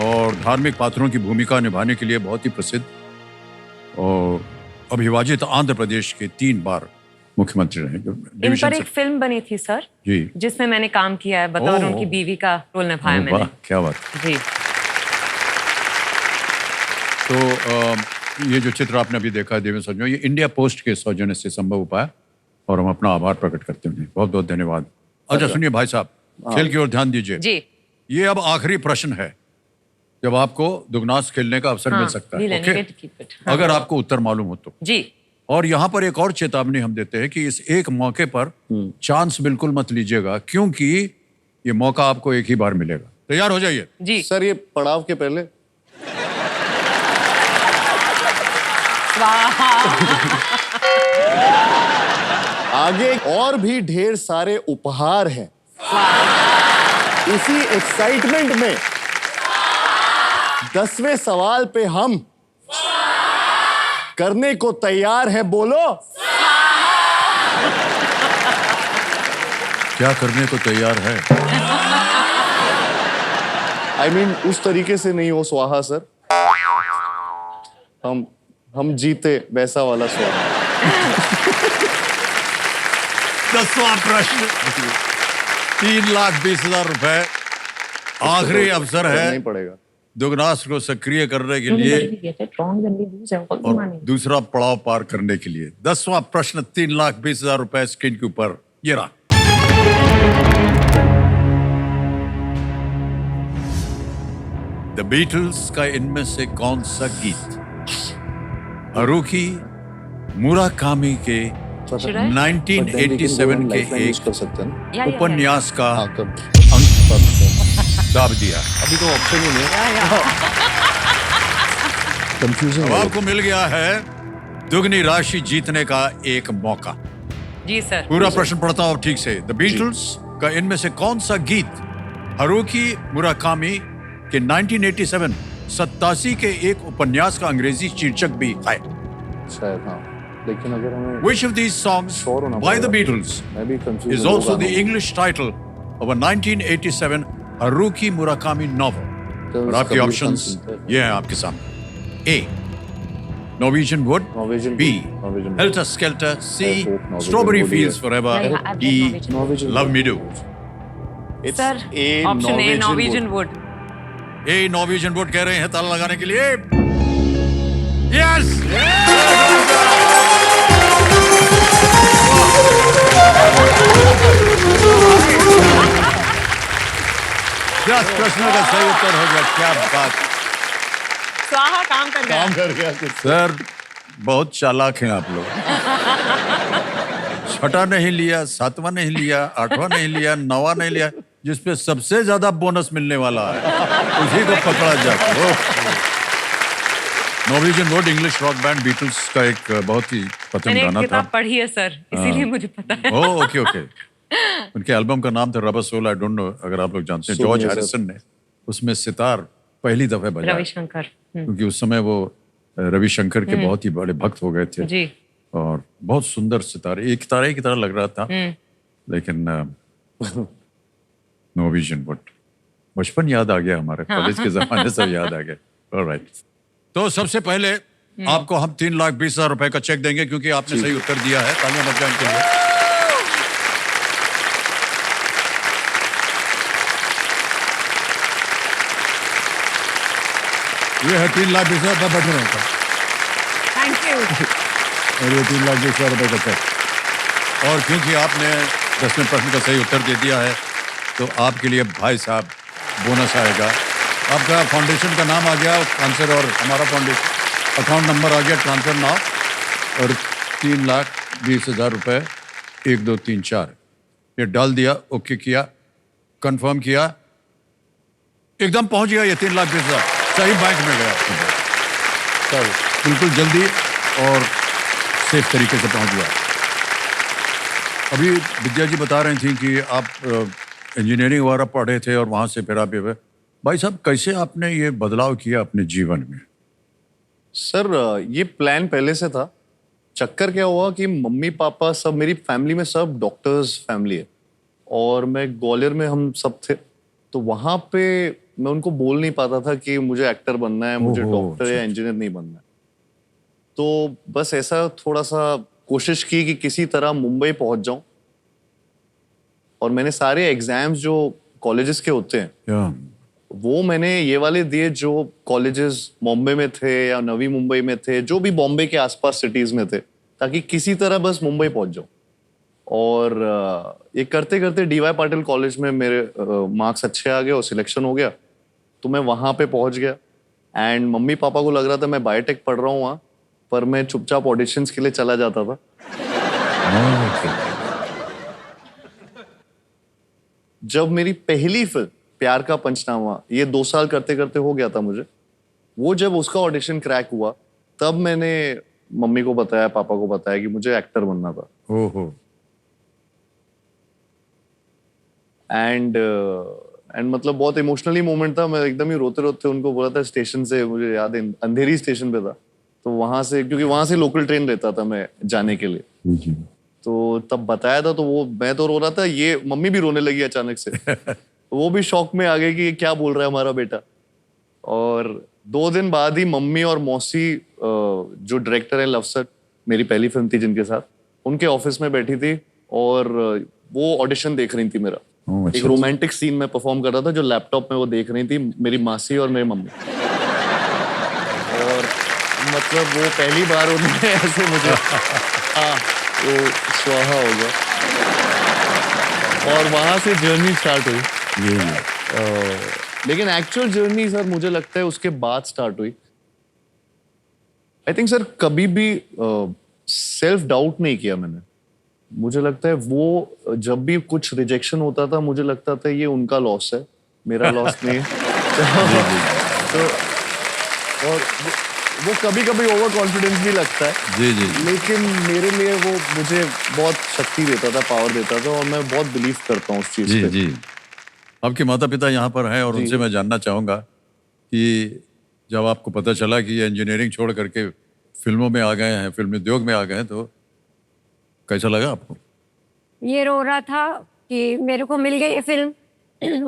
और धार्मिक पात्रों की भूमिका निभाने के लिए बहुत ही प्रसिद्ध अविभाजित आंध्र प्रदेश के 3 बार मुख्यमंत्री रहे। इन डिवीजन पर से- एक फिल्म बनी थी सर, जी। जिसमें मैंने काम किया है, बतौर ओह। उनकी बीवी का रोल निभाया वाह, मैंने। क्या बात। जी। तो ये जो चित्र आपने अभी देखा है देवेंद्र सज्जनों, ये इंडिया पोस्ट के सौजन्य से संभव हो पाया और हम अपना आभार प्रकट करते हैं। बहुत बहुत धन्यवाद। अच्छा सुनिए भाई साहब, खेल की ओर ध्यान दीजिए। जी। ये अब आखिरी प्रश्न है जब आपको दुगनास खेलने का अवसर मिल सकता है। ओके? हाँ। अगर आपको उत्तर मालूम हो तो जी। और यहाँ पर एक और चेतावनी हम देते हैं कि इस एक मौके पर चांस बिल्कुल मत लीजिएगा, क्योंकि ये मौका आपको एक ही बार मिलेगा। तैयार हो जाइए। जी सर, ये पड़ाव के पहले आगे और भी ढेर सारे उपहार हैं। इसी एक्साइटमेंट में 10वें सवाल पे हम करने को तैयार हैं। बोलो, क्या करने को तैयार है? I mean, उस तरीके से नहीं हो स्वाहा सर, हम जीते वैसा वाला स्वाहा। 10वां प्रश्न, 3,20,000 रुपए। आखिरी अवसर है नहीं पड़ेगा। दुगनास को सक्रिय करने के लिए और दूसरा पड़ाव पार करने के लिए। 10वां प्रश्न, 3,20,000 रुपए स्क्रीन के ऊपर ये रहा। द बीटल्स का इनमें से कौन सा गीत हारुकी मुराकामी के 1987 के एक उपन्यास का अंक दाब दिया? अभी तो ऑप्शन ही नहीं। कंफ्यूजन। अब आपको मिल गया है दुगनी राशि जीतने का एक मौका। जी सर। पूरा प्रश्न पढ़ता हूं ठीक से। द बीटल्स का इनमें से कौन सा गीत हारुकी मुराकामी के 1987 के एक उपन्यास का अंग्रेजी शीर्षक भी है? शायद हाँ, लेकिन अगर हमें Which of these songs by the Beatles मैं भी confuse is also the English title of a 1987 Haruki Murakami novel? और आपके ऑप्शंस ये हैं आपके सामने। A. Norwegian Wood. B. Helter Skelter. C. Strawberry Fields Forever. D. Love Me Do. Sir, option A Norwegian wood. A. Norwegian Wood कह रहे हैं ताला लगाने के लिए। Yes! दस प्रश्नों का सही उत्तर हो गया। क्या बात। स्वाहा काम कर गया। काम कर गया। सर बहुत चालाक हैं आप लोग। 6वां नहीं लिया, 7वां नहीं लिया, 8वां नहीं लिया, 9वां नहीं लिया, जिसपे सबसे ज्यादा बोनस मिलने वाला है उसी को पकड़ा जाए। Norwegian wood English rock band Beatles का एक बहुत ही पसंद मैंने गाना एक था। किताब पढ़ी है सर, इसीलिए मुझे पता है। Oh okay okay. उनके एल्बम का नाम था rubber soul. I don't know अगर आप लोग जानते हैं। जॉर्ज हैरिसन ने उसमें सितार पहली दफे बजाया, रविशंकर। क्योंकि उस समय वो रविशंकर के बहुत ही बड़े भक्त हो गए थे। जी। और बहुत सुंदर सितारे, एक तारे की तरह लग रहा था। लेकिन नॉर्वेजियन वुड, बचपन याद आ गया हमारे, कॉलेज के जमाने से याद आ गया। ऑलराइट, तो सबसे पहले आपको हम 3,20,000 रुपए का चेक देंगे क्योंकि आपने सही उत्तर दिया है। तालियां बजाएं इनके लिए। ये है 3,20,000 रुपए। बैठे रहता थैंक यू। और ये 3,20,000 रुपए का चेक। और क्योंकि आपने 10वें प्रश्न का सही उत्तर दे दिया है तो आपके लिए भाई साहब बोनस आएगा। आपका फाउंडेशन का नाम आ गया आंसर और हमारा फाउंडेशन अकाउंट नंबर आ गया, ट्रांसफर नाउ। और 3,20,000 रुपए 1 2 3 4 ये डाल दिया, ओके किया, कंफर्म किया, एकदम पहुंच गया। ये 3,20,000 सही बैंक में गया सर, बिल्कुल जल्दी और सेफ तरीके से पहुंच गया। अभी विद्या जी बता रही थी कि आप इंजीनियरिंग वगैरह पढ़े थे और वहां से फिर आप भाई साहब कैसे आपने ये बदलाव किया अपने जीवन में? सर ये प्लान पहले से था। चक्कर क्या हुआ कि मम्मी पापा सब, मेरी फैमिली में सब डॉक्टर्स फैमिली है और मैं ग्वालियर में हम सब थे, तो वहां पे मैं उनको बोल नहीं पाता था कि मुझे एक्टर बनना है, मुझे डॉक्टर या इंजीनियर नहीं बनना है। तो बस ऐसा थोड़ा सा कोशिश की कि किसी तरह मुंबई पहुंच जाऊं, और मैंने सारे एग्जाम्स जो कॉलेजेस के होते हैं वो मैंने ये वाले दिए जो कॉलेजेस बॉम्बे में थे या नवी मुंबई में थे, जो भी बॉम्बे के आसपास सिटीज में थे, ताकि किसी तरह बस मुंबई पहुंच जाऊं। और ये करते करते डीवाई पाटिल कॉलेज में मेरे मार्क्स अच्छे आ गए और सिलेक्शन हो गया, तो मैं वहां पे पहुंच गया। एंड मम्मी पापा को लग रहा था मैं बायोटेक पढ़ रहा हूँ वहाँ, पर मैं चुपचाप ऑडिशंस के लिए चला जाता था। जब मेरी पहली फिल्म प्यार का पंचनामा, ये 2 साल करते करते हो गया था मुझे, वो जब उसका ऑडिशन क्रैक हुआ तब मैंने मम्मी को बताया, पापा को बताया कि मुझे एक्टर बनना था। ओहो। एंड मतलब बहुत इमोशनली मोमेंट था। मैं एकदम ही रोते रोते उनको बोला था स्टेशन से, मुझे याद है अंधेरी स्टेशन पे था, तो वहां से, क्योंकि वहां से लोकल ट्रेन रहता था मैं जाने के लिए, तो तब बताया था। तो वो, मैं तो रो रहा था, ये मम्मी भी रोने लगी अचानक से। वो भी शौक में आ गए कि क्या बोल रहा है हमारा बेटा। और 2 दिन बाद ही मम्मी और मौसी, जो डायरेक्टर है लवसर, मेरी पहली फिल्म थी जिनके साथ, उनके ऑफिस में बैठी थी और वो ऑडिशन देख रही थी मेरा। एक रोमांटिक सीन में परफॉर्म कर रहा था जो लैपटॉप में वो देख रही थी, मेरी मासी और मेरी मम्मी। और मतलब वो पहली बार उन्होंने ऐसे मुझे वो स्वाहा हो गया, और वहां से जर्नी स्टार्ट हुई। लेकिन एक्चुअल जर्नी सर मुझे लगता है उसके बाद स्टार्ट हुई। आई थिंक सर कभी भी सेल्फ डाउट नहीं किया मैंने। मुझे लगता है वो जब भी कुछ रिजेक्शन होता था, मुझे लगता था ये उनका लॉस है, मेरा लॉस नहीं है। तो और वो कभी कभी ओवर कॉन्फिडेंस भी लगता है, जी जी, लेकिन मेरे लिए वो मुझे बहुत शक्ति देता था, पावर देता था, और मैं बहुत बिलीव करता हूँ उस चीज पे। जी। आपके माता पिता यहाँ पर हैं और उनसे मैं जानना चाहूँगा कि जब आपको पता चला कि ये इंजीनियरिंग छोड़ करके फिल्मों में आ गए हैं, फिल्म उद्योग में आ गए हैं, तो कैसा लगा आपको? ये रो रहा था कि मेरे को मिल गई ये फिल्म,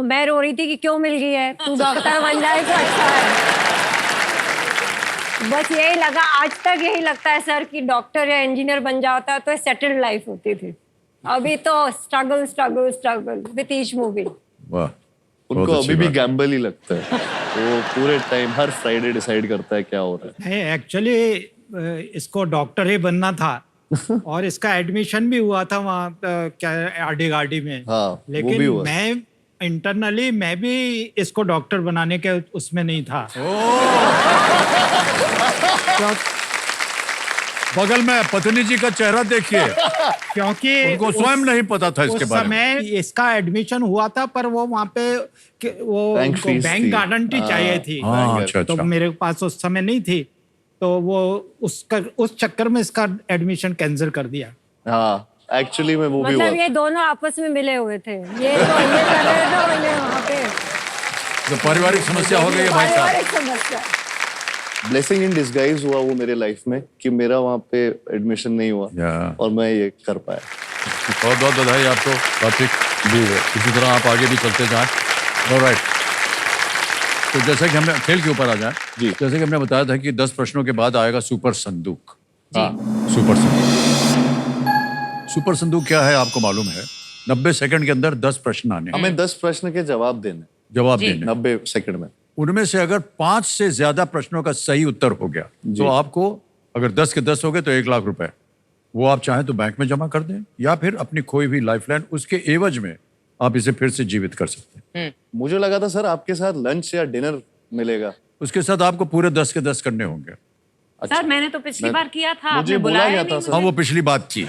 मैं रो रही थी कि क्यों मिल गई है, तू डॉक्टर बन जाए तो अच्छा है। बस यही लगा, आज तक यही लगता है सर कि डॉक्टर या इंजीनियर बन जाता तो सेटल्ड लाइफ होती थी। अभी तो struggle struggle struggle with each movie. वाह, उनको अभी भी गैम्बल ही लगता है। वो पूरे टाइम हर फ्राइडे डिसाइड करता है क्या हो रहा है। एक्चुअली इसको डॉक्टर ही बनना था और इसका एडमिशन भी हुआ था वहाँ क्या आरडी गार्डी में। हाँ, लेकिन मैं इंटरनली मैं भी इसको डॉक्टर बनाने के उसमें नहीं था। बगल में पत्नी जी का चेहरा देखिए, क्योंकि उनको स्वयं नहीं पता था इसके बारे में। उस समय इसका एडमिशन हुआ था, पर वो वहाँ पे वो बैंक गारंटी चाहिए थी। अच्छा, तो मेरे पास उस समय नहीं थी, तो वो उस चक्कर में इसका एडमिशन कैंसिल कर दिया। हाँ, एक्चुअली में वो भी मतलब ये दोनों आपस में मिले हुए थे, ये तो ये कर रहे थे और ये वहाँ पे। तो पारिवारिक समस्या हो गई है भाई साहब। पारिवारिक समस्या। ब्लेसिंग इन डिस्गाइज हुआ वो मेरे लाइफ में कि मेरा वहाँ पे एडमिशन नहीं हुआ और मैं ये कर पाया। बहुत बहुत बधाई आपको कार्तिक जी। इसी तरह आप आगे भी चलते जाएं। ऑलराइट, तो जैसे कि हमने खेल के ऊपर आ जाए जी, जैसे कि हमने बताया था कि 10 प्रश्नों के बाद आएगा सुपर संदूक। सुपर संदूक, सुपर संदूक क्या है आपको मालूम है? 90 सेकंड के अंदर 10 प्रश्न आने, हमें 10 प्रश्न के जवाब देने 90 सेकंड में। उनमें से अगर 5 से ज्यादा प्रश्नों का सही उत्तर हो गया तो आपको, अगर 10 के 10 हो गए तो 1 लाख रुपए, वो आप चाहें तो बैंक में जमा कर दें या फिर अपनी खोई हुई लाइफलाइन, उसके एवज में आप इसे फिर से जीवित कर सकते हैं। मुझे लगा था सर आपके साथ लंच या डिनर मिलेगा। उसके साथ आपको पूरे 10 के 10 करने होंगे। सर मैंने तो पिछली बार किया था, मुझे आपने बोला बुलाया गया था नहीं। हाँ, वो पिछली बात थी।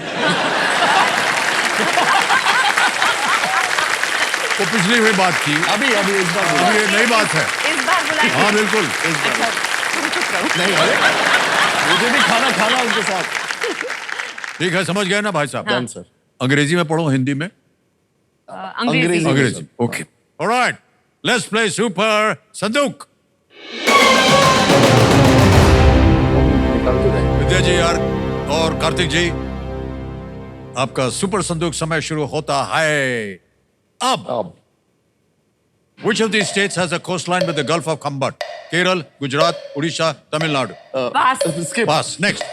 वो पिछली हुई बात थी। अभी इस बार अभी ये नई बात है। इस बार बुलाया। हाँ बिल्कुल। नहीं, मुझे भी खाना उनके साथ। ठीक है, समझ गए ना भाई साहब? हाँ सर। अंग्रेजी में पढ़ो, हिंदी में? अंग्रेजी। Okay, alright, let's play super संदूक। विद्या जी यार और कार्तिक जी, आपका सुपर संदूक समय शुरू होता है अब। Which of these states has a coastline with the Gulf of Khambhat? Kerala, Gujarat, Orissa, Tamil Nadu. Pass. Next.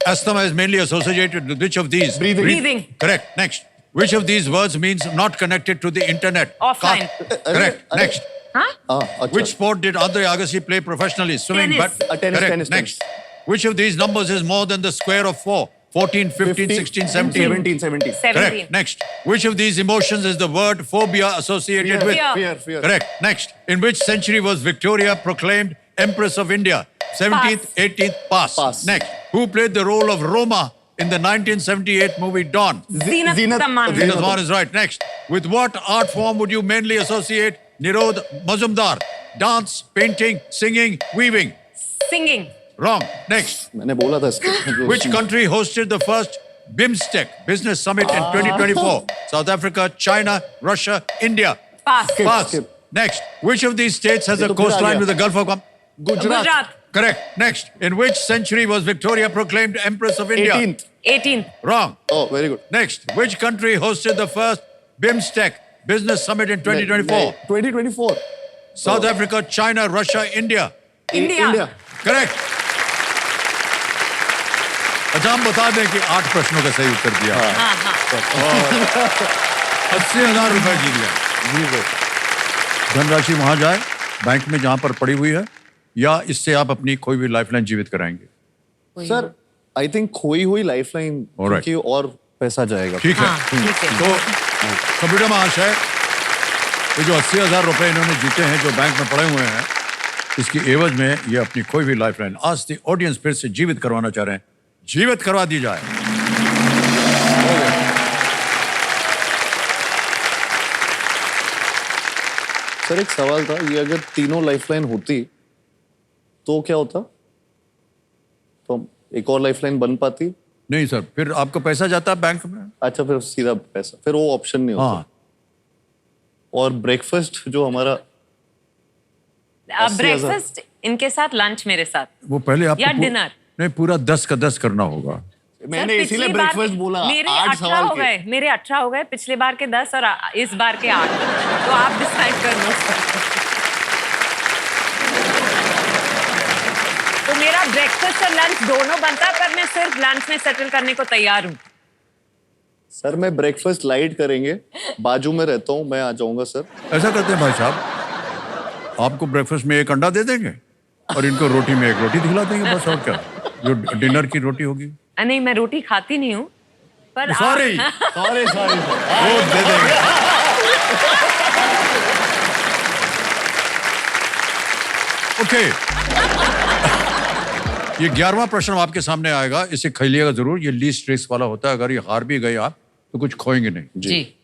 Asthma is mainly associated with which of these? Breathing. Correct. Next. Which of these words means not connected to the internet? Offline. Correct. Next. Huh? Which sport did Andre Agassi play professionally? Swimming. Tennis. Correct. Tennis. Next. Which of these numbers is more than the square of 4? 14, 15, 16, 17. 17. 17. Correct. Next. Which of these emotions is the word phobia associated with? Fear. Correct. Next. In which century was Victoria proclaimed Empress of India? 17th, 18th, pass. Next. Who played the role of Roma in the 1978 movie Dawn? Zinat Aman. Zinat Aman is right. Next. With what art form would you mainly associate Nirod Mazumdar? Dance, painting, singing, weaving? Singing. Wrong. Next. मैंने बोला था इसको. Which country hosted the first BIMSTEC Business Summit in 2024? South Africa, China, Russia, India. Pass. Pass. Next. Which of these states has a coastline with the Gulf of Gujarat. Correct. Next. In which century was Victoria proclaimed Empress of India? 18th. Wrong. Oh, very good. Next. Which country hosted the first BIMSTEC Business Summit in 2024? 2024. South Africa, China, Russia, India. India. Correct. अच्छा, हम बता दें कि 8 प्रश्नों का सही उत्तर दिया. 80,000 रुपए जीत गया. धनराशि वहां जाए बैंक में जहां पर पड़ी हुई है, या इससे आप अपनी खोई हुई लाइफलाइन जीवित कराएंगे? सर, आई थिंक खोई हुई लाइफलाइन की और पैसा जाएगा. ठीक है. तो कंप्यूटर महाशय, ये जो 80,000 रुपए इन्होंने जीते हैं जो बैंक में पड़े हुए हैं, इसकी एवज में ये अपनी खोई हुई लाइफलाइन आज से ऑडियंस फिर से जीवित करवाना चाह रहे हैं. जीवित करवा दी जाए. सर, एक सवाल था, ये अगर तीनों लाइफलाइन होती तो क्या होता? तो एक और लाइफलाइन बन पाती? नहीं सर, फिर आपको पैसा जाता है बैंक में. अच्छा, फिर सीधा पैसा, फिर वो ऑप्शन नहीं होता. और ब्रेकफास्ट जो हमारा ब्रेकफास्ट इनके साथ, लंच मेरे साथ, वो पहले आपको या डिनर. नहीं, पूरा 10 का 10 करना होगा. मैंने इसीलिए ब्रेकफास्ट बोला. मेरे 18 हो गए, मेरे 18 हो गए, पिछले बार के 10 और इस बार के 8. तो आप डिसाइड कर लो. तो मेरा ब्रेकफास्ट और लंच दोनों बनता, पर मैं सिर्फ लंच में सेटल करने को तैयार हूँ. सर, मैं ब्रेकफास्ट लाइट करेंगे, बाजू में रहता हूँ, मैं आ जाऊंगा सर. ऐसा करते हैं भाई साहब, आपको ब्रेकफास्ट में 1 अंडा दे देंगे और इनको रोटी में 1 रोटी खिला देंगे, बस. और क्या, जो डिनर की रोटी होगी. नहीं, मैं रोटी खाती नहीं हूँ, पर सॉरी वो दे देंगे. ओके. ये 11वां प्रश्न आपके सामने आएगा, इसे खेलिएगा जरूर. ये लीस्ट रिस्क वाला होता है. अगर ये हार भी गए आप तो कुछ खोएंगे नहीं. जी.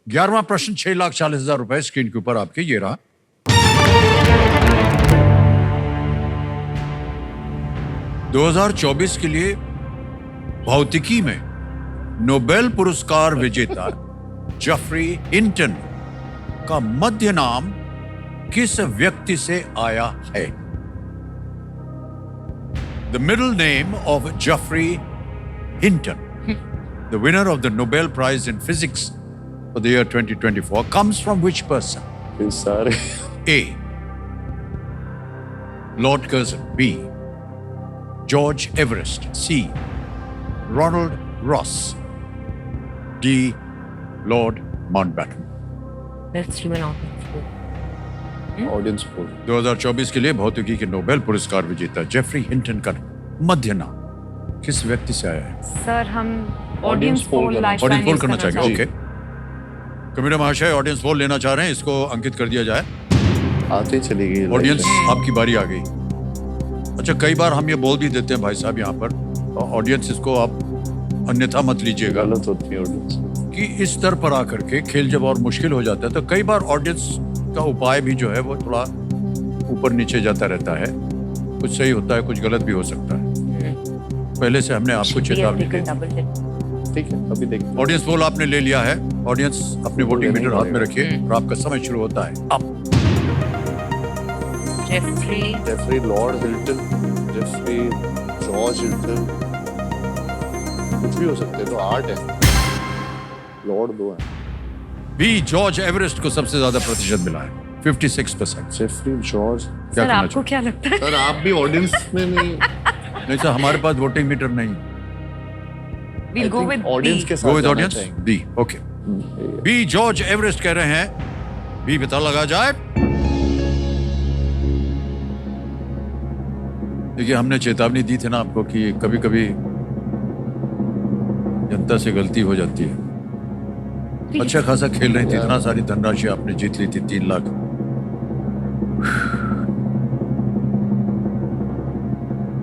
11वां प्रश्न 6,40,000 रुपए स्क्रीन के ऊपर आपके. ये रहा. (2024) के लिए भौतिकी में नोबेल पुरस्कार विजेता जेफरी हिंटन का मध्य नाम किस व्यक्ति से आया है? The middle name of Geoffrey Hinton, the winner of the Nobel Prize in Physics for the year 2024, comes from which person? A. Lord Curzon. B. George Everest. C. Ronald Ross. D. Lord Mountbatten. Let's do an audience poll. 2024 के लिए भौतिकी के Nobel पुरस्कार विजेता Jeffrey Hinton का मध्य नाम किस व्यक्ति से आया है? सर, हम ऑडियंस पोल करना चाहेंगे. ओके. कंप्यूटर महाशय, ऑडियंस पोल लेना चाह रहे हैं, इसको अंकित कर दिया जाए. आते चलेगी ऑडियंस, आपकी बारी आ गई. अच्छा, कई बार हम ये बोल भी देते हैं भाई साहब यहाँ पर, ऑडियंस इसको आप अन्यथा मत लीजिएगा, गलत होती है ऑडियंस, कि इस स्तर पर आकर के खेल जब और मुश्किल हो जाता है तो कई बार ऑडियंस का उपाय भी जो है वो थोड़ा ऊपर नीचे जाता रहता है. कुछ सही होता है, कुछ गलत भी हो सकता है. पहले से हमने आपको चेतावनी दी. ठीक है, अभी देखते हैं. ऑडियंस पोल आपने ले लिया है. ऑडियंस अपने वोटिंग मीटर हाथ में रखिए और आपका समय शुरू होता है अब. Geoffrey Lord Hilton, Geoffrey George Hilton, कुछ भी हो सकते हैं. तो 8 है, लॉर्ड 2 है. बी. जॉर्ज एवरेस्ट को सबसे ज्यादा प्रतिशत मिला है. 56%। Jeffrey George. क्या सर कहना आपको क्या लगता है? सर आप भी ऑडियंस में नहीं। नहीं सर, हमारे पास वोटिंग मीटर नहीं। We'll go with audience B. के गो साथ विद जाना ऑडियंस। चाहेंगे। B, okay. B George Everest कह रहे हैं। बी पता लगा जाए। देखिए, हमने चेतावनी दी थी ना आपको कि कभी कभी जनता से गलती हो जाती है। अच्छा खासा खेल रही थी, इतना सारी धनराशि आपने जीत ली थी, 3 लाख।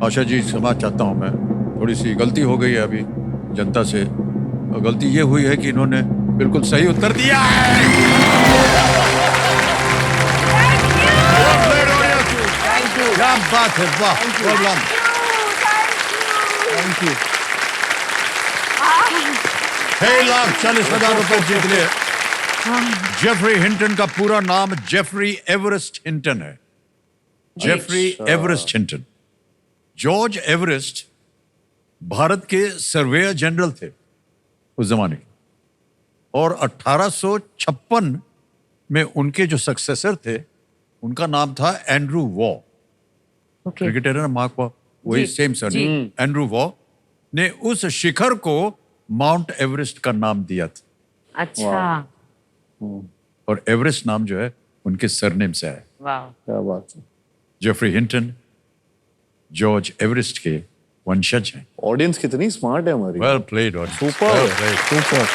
आशा जी, क्षमा चाहता हूं मैं, थोड़ी सी गलती हो गई है अभी जनता से, और गलती ये हुई है कि इन्होंने बिल्कुल सही उत्तर दिया है। क्या बात है, वाह, well done. Thank you. 6,40,000 रुपए जीत लिए। जेफरी हिंटन का पूरा नाम जेफरी एवरेस्ट हिंटन है। Geoffrey Everest Hinton. George Everest Bharat के सर्वेयर जनरल थे उस जमाने के, और 1856 में उनके जो सक्सेसर थे उनका नाम था एंड्रू वॉ। क्रिकेटर है ना, मार्क वॉ, वही सेम सर। एंड्रू वॉ ने उस शिखर को माउंट एवरेस्ट का नाम दिया था। अच्छा, और एवरेस्ट नाम जो है उनके सरनेम से है। वाह, क्या बात है। जेफरी हिंटन जॉर्ज एवरेस्ट के वंशज हैं। ऑडियंस कितनी स्मार्ट है हमारी। वेल प्लेड और सुपर सुपर।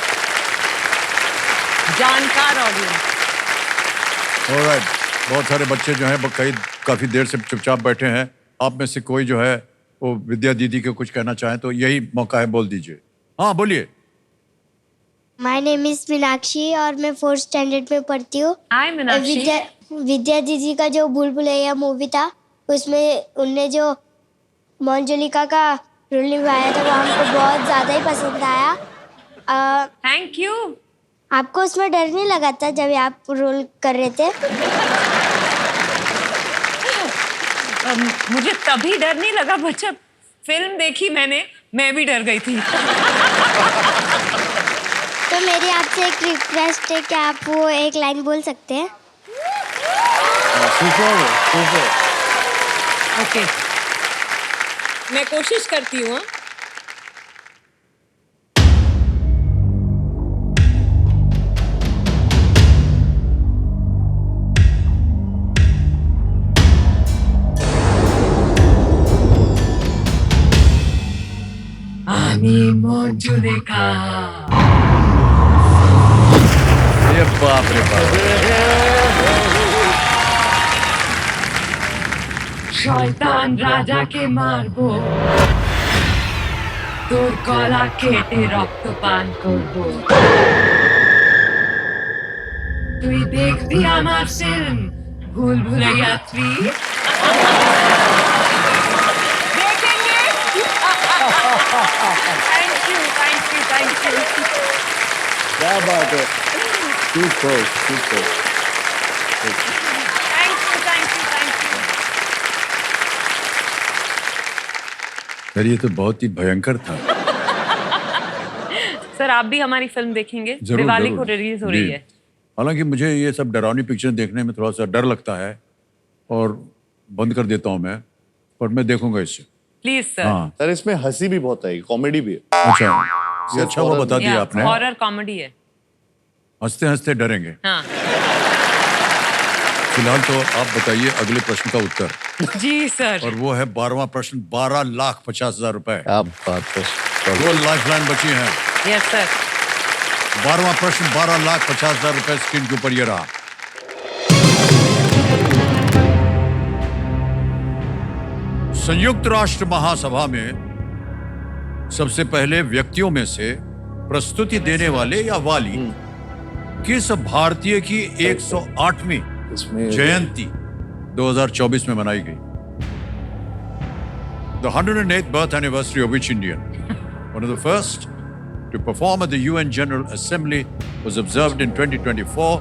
जानकार ऑडियंस। ऑलराइट, बहुत सारे बच्चे जो हैं वो काफी देर से चुपचाप बैठे हैं। आप में से कोई जो है वो विद्या दीदी को कुछ कहना चाहें तो यही मौका है, बोल दीजिए। हाँ बोलिए। माय नेम इज मीनाक्षी और मैं 4th स्टैंडर्ड में पढ़ती हूँ। हाय मीनाक्षी। विद्या दीदी का जो भूल भुलैया मूवी था, उसमें उनने जो मंजुलिका का रोल निभाया था वो हमको बहुत ज़्यादा ही पसंद आया। Thank you. आपको उसमें डर नहीं लगा था जब आप रोल कर रहे थे? मुझे तभी डर नहीं लगा, बट जब फिल्म देखी मैं भी डर गई थी। तो मेरी आपसे एक रिक्वेस्ट है कि आप वो एक लाइन बोल सकते हैं? ओके, मैं कोशिश करती हूँ। ये बाप रे बाप। শয়তান রাজাকে মারবো, তোর গলা কেটে রক্ত পান করবো। তুই দেখবি আমার ফিল্ম ভুল ভুলাইয়া 3। देखेंगे। Thank you, thank you, thank you. क्या बात है। Super super. Thank you, thank you, thank you. यार ये तो बहुत ही भयंकर था। सर आप भी हमारी फिल्म देखेंगे? जरूर, दिवाली जरूर। को रिलीज हो रही जी। है। हालांकि मुझे ये सब डरावनी पिक्चर देखने में थोड़ा सा डर लगता है और बंद कर देता हूँ मैं, पर मैं देखूंगा इससे। Please sir. हाँ सर इसमें हंसी भी बहुत आई, कॉमेडी भी है। अच्छा, ये अच्छा वो बता दिया आपने। हॉरर कॉमेडी है। हंसते हंसते डरेंगे। हाँ। फिलहाल तो आप बताइए अगले प्रश्न का उत्तर। जी सर। और वो है 12वां प्रश्न, 12,50,000 रुपए। क्या बात है। 2 लाइफलाइन बची हैं। Yes sir. 12वां प्रश्न, 12,50,000 रुपए स्क्रीन के ऊपर ये रहा। संयुक्त राष्ट्र महासभा में सबसे पहले व्यक्तियों में से प्रस्तुति देने वाले या वाली किस भारतीय की 108वीं जयंती 2024 में मनाई गई? The 108th birth anniversary of which Indian, one of the first to perform at the UN General Assembly, was observed in 2024.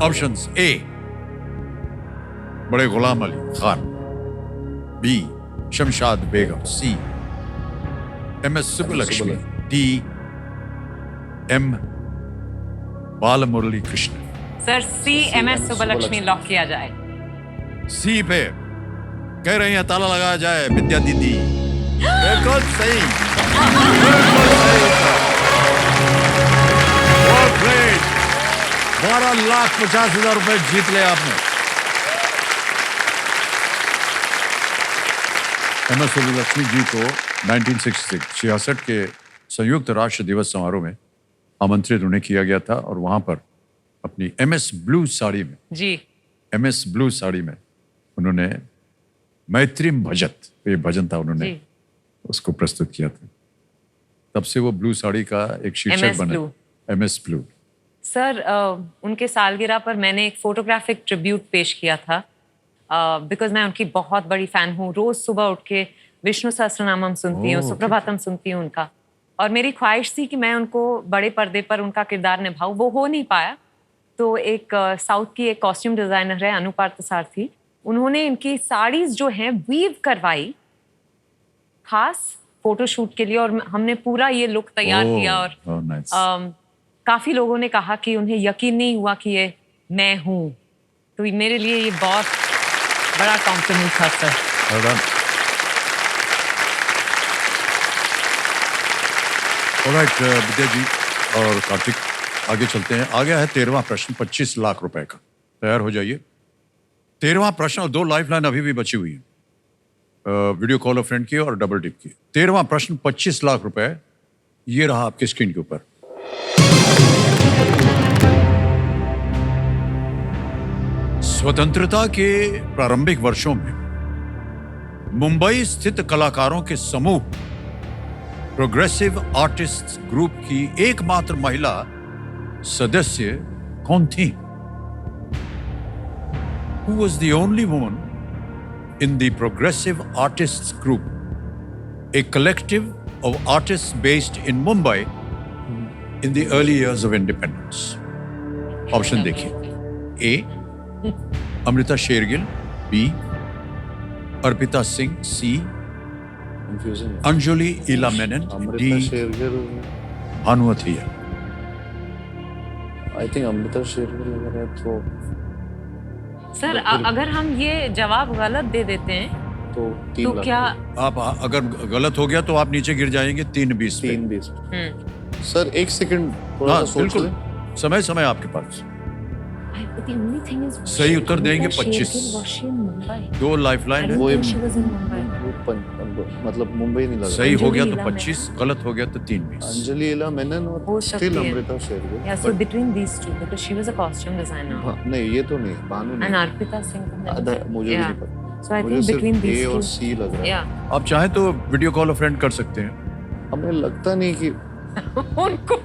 Options A, Bade Ghulam Ali Khan. B, Shamshad Begum. C, M.S. Subbulakshmi. D, M. Balamurali Krishna. Sir C MS Subbulakshmi lock किया जाए। सी पे कह रही हैं ताला लगाया जाए विद्या दीदी। बिल्कुल सही, बिल्कुल सही। Well played। 12,50,000 रुपए जीत ले आपने। MS सुब्बलक्ष्मी जी को 1966 के संयुक्त राष्ट्र दिवस समारोह में आमंत्रित उन्हें किया गया था और वहां पर अपनी MS ब्लू साड़ी में MS ब्लू साड़ी में उन्होंने मैत्रीम भजत, ये भजन था, उन्होंने उसको प्रस्तुत किया था। तब से वो ब्लू साड़ी का एक शीर्षक बना, MS ब्लू। सर उनके सालगिरह पर मैंने एक फोटोग्राफिक ट्रिब्यूट पेश किया था, बिकॉज मैं उनकी बहुत बड़ी फैन हूँ। रोज सुबह उठ के विष्णु सहस्त्रनामम सुनती हूँ, सुप्रभातम सुनती हूँ उनका, और मेरी ख्वाहिश थी कि मैं उनको बड़े पर्दे पर उनका किरदार निभाऊं। वो हो नहीं पाया, तो एक साउथ की एक कॉस्ट्यूम डिजाइनर है अनु पार्थसारथी, उन्होंने इनकी साड़ीज जो हैं वीव करवाई खास फोटोशूट के लिए, और हमने पूरा ये लुक तैयार किया। और काफी लोगों ने कहा कि उन्हें यकीन नहीं हुआ कि ये मैं हूँ, तो मेरे लिए ये बहुत बड़ा कॉम्प्लीमेंट था सर। ऑलराइट विद्या जी और कार्तिक, आगे चलते हैं। आगे है 13वां प्रश्न, 25 लाख रुपए का। तैयार हो जाइए। 13वां प्रश्न, और 2 लाइफलाइन अभी भी बची हुई है, वीडियो कॉल ऑफ फ्रेंड की और डबल टिप की। 13वां प्रश्न 25 लाख रुपए, ये रहा आपकी स्क्रीन के ऊपर। स्वतंत्रता के प्रारंभिक वर्षों में मुंबई स्थित कलाकारों के समूह प्रोग्रेसिव आर्टिस्ट ग्रुप की एकमात्र महिला सदस्य कौन थी? Who was the only woman in the Progressive Artists Group, a collective of artists based in Mumbai in the early years of independence? Option देखिए। A. Amrita Shergil, B. Arpita Singh, C. Anjolie Ela Menon, D. Bhanu Athaiya. I think Amrita Shergil अगर है तो सर अगर हम ये जवाब गलत दे देते हैं तो क्या आप अगर गलत हो गया तो आप नीचे गिर जाएंगे 320 पे। 320। सर एक सेकंड थोड़ा सा सोच लें। समय आपके पास। सही उत्तर देंगे 25। 2 लाइफलाइन है। मतलब मुंबई नहीं लगा। सही हो गया तो 25, गलत हो गया तो 320। अंजलि इला मेनन और still Amrita Shergil. Yeah, so between these two, because she was a costume designer. नहीं ये तो नहीं, भानु नहीं। And अर्पिता सिंह मुझे नहीं पता। So I think between these A two. और C लग रहा है। Yeah. आप चाहें तो वीडियो कॉल ऑफ फ्रेंड कर सकते हैं। हमें लगता नहीं कि उनको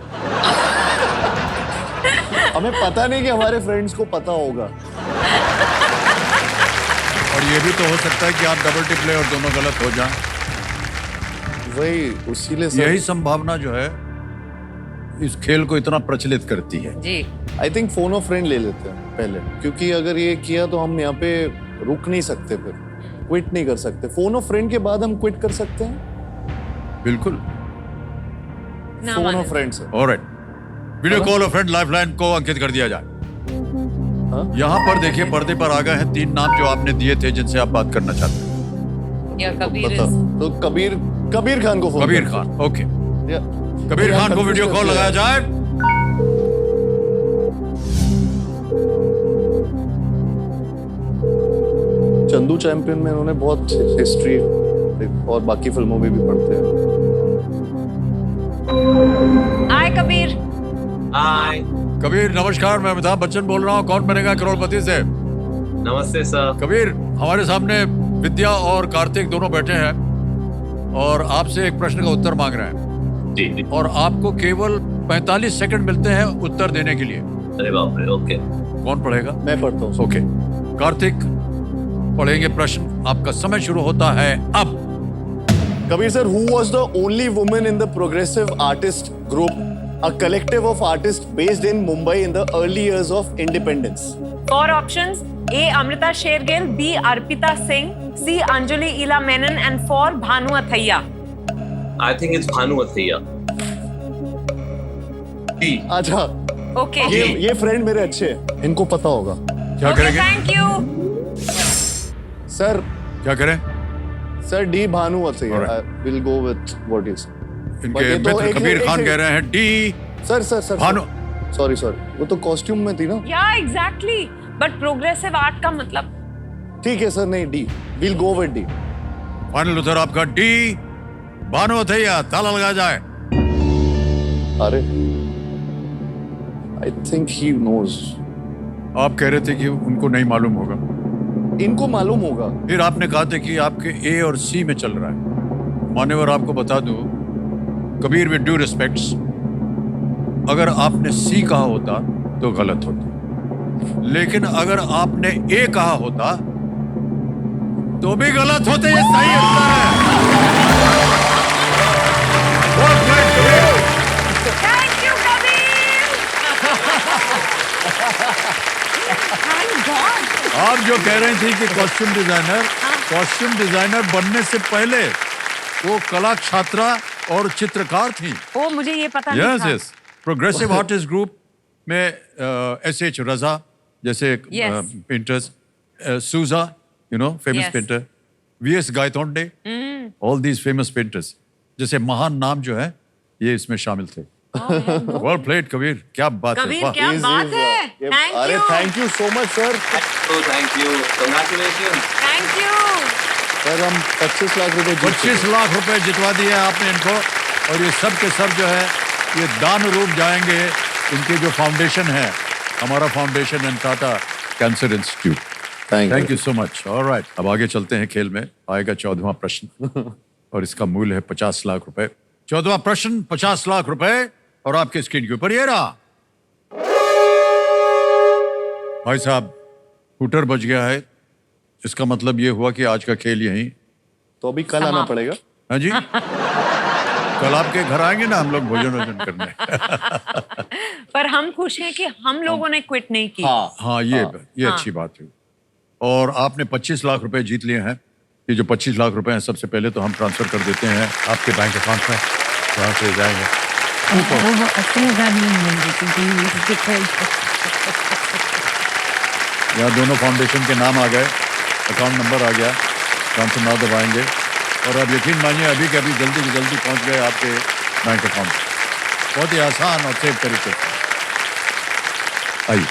हमें पता नहीं कि हमारे फ्रेंड्स को पता होगा। और ये भी तो हो सकता है कि आप डबल टिप ले और दोनों गलत हो जाएं। वही उसीलिए यही संभावना जो है इस खेल को इतना प्रचलित करती है। जी। I think phone of friend ले लेते हैं पहले, क्योंकि अगर ये किया तो हम यहाँ पे रुक नहीं सकते, फिर क्विट नहीं कर सकते। फोन ऑफ फ्रेंड के बाद हम क्विट कर सकते हैं। बिल्कुल फोन ऑफ फ्रेंड से। Alright, video call of friend lifeline को अंकित कर दिया जाए। यहाँ पर देखिए पर्दे पर आ गए हैं 3 नाम जो आपने दिए थे जिनसे आप बात करना चाहते हैं। या कबीर तो कबीर खान को फोन। कबीर खान, ओके। कबीर खान को वीडियो कॉल लगाया जाए। चंदू चैंपियन में उन्होंने बहुत हिस्ट्री और बाकी फिल्मों में भी पढ़ते हैं। हाय कबीर। हाय कबीर नमस्कार, मैं अमिताभ बच्चन बोल रहा हूँ कौन बनेगा करोड़पति से। नमस्ते सर। कबीर, हमारे सामने विद्या और कार्तिक दोनों बैठे हैं और आपसे एक प्रश्न का उत्तर मांग रहे हैं। जी। और आपको केवल 45 सेकंड मिलते हैं उत्तर देने के लिए। अरे बाप रे, ओके। कौन पढ़ेगा? मैं पढ़ता हूँ। ओके, कार्तिक पढ़ेंगे प्रश्न। आपका समय शुरू होता है अब। Kabir sir, who was the only woman in the Progressive Artist Group, a collective of artists based in Mumbai in the early years of independence? 4 options: A. Amrita Shergill, B. Arpita Singh, C. Anjali Ila Menon, and 4. Bhanu Athaiya. I think it's Bhanu Athaiya. अच्छा, okay ये friend मेरे अच्छे हैं, इनको पता होगा। क्या करेंगे? थैंक यू सर क्या करें? Sir D Bhanumati will go with what is इनके मित्र कबीर खान कह रहे हैं डी। सर भानु सॉरी वो तो कॉस्ट्यूम में थी ना। या एग्जैक्टली, बट प्रोग्रेसिव आर्ट का मतलब। ठीक है सर, नहीं D, will go with D. Final उत्तर आपका डी भानुमति। ताला लगा जाए। अरे आई थिंक ही नोज। आप कह रहे थे कि उनको नहीं मालूम होगा। इनको मालूम होगा। फिर आपने कहा था कि आपके ए और सी में चल रहा है। मान्यवर आपको बता दूं, कबीर विद ड्यू रिस्पेक्ट्स, अगर आपने सी कहा होता तो गलत होता, लेकिन अगर आपने ए कहा होता तो भी गलत होते। ये सही उत्तर है। Thank you Kabir. आप जो कह रहे थे कि कॉस्ट्यूम डिजाइनर बनने से पहले वो कला छात्रा और चित्रकार थी। ओ मुझे ये पता नहीं था। यस प्रोग्रेसिव आर्टिस्ट ग्रुप में एस.एच. रजा जैसे पेंटर्स, सूजा famous painter, VS. Gaitonde, all these famous painters जैसे महान नाम जो है ये इसमें शामिल थे। वेल प्लेड कबीर, क्या बात है। कबीर क्या बात है। अरे thank you so much sir. Thank you, congratulation. Thank you sir. हम 25 लाख रुपए 25 लाख रुपए जितवा दिए आपने इनको, और ये सब के सब जो है ये दान रूप जाएंगे इनके जो फाउंडेशन है, हमारा foundation and Tata cancer institute. Thank you so much. Alright, अब आगे चलते हैं। खेल में आएगा 14वां प्रश्न और इसका मूल्य है 50 लाख रुपए। 14वां प्रश्न 50 लाख रुपए और आपके स्क्रीन के ऊपर ये रहा। भाई साहब हूटर बज गया है, इसका मतलब ये हुआ कि आज का खेल यहीं। तो अभी कल आना पड़ेगा। हाँ जी, कल आपके घर आएंगे ना हम लोग भोजन करने। पर हम खुश हैं कि हम लोगों ने क्विट नहीं की। हाँ ये अच्छी बात है। और आपने 25 लाख रुपए जीत लिए हैं। ये जो 25 लाख रुपए हैं सबसे पहले तो हम ट्रांसफर कर देते हैं आपके बैंक अकाउंट में, वहाँ से जाएंगे। यहाँ दोनों फाउंडेशन के नाम आ गए, अकाउंट नंबर आ गया, ट्रांसफर नाउ दबाएंगे और अब यकीन मानिए अभी के अभी जल्दी से जल्दी पहुँच गए आपके बैंक अकाउंट। बहुत ही आसान और सेफ तरीके से। आइए।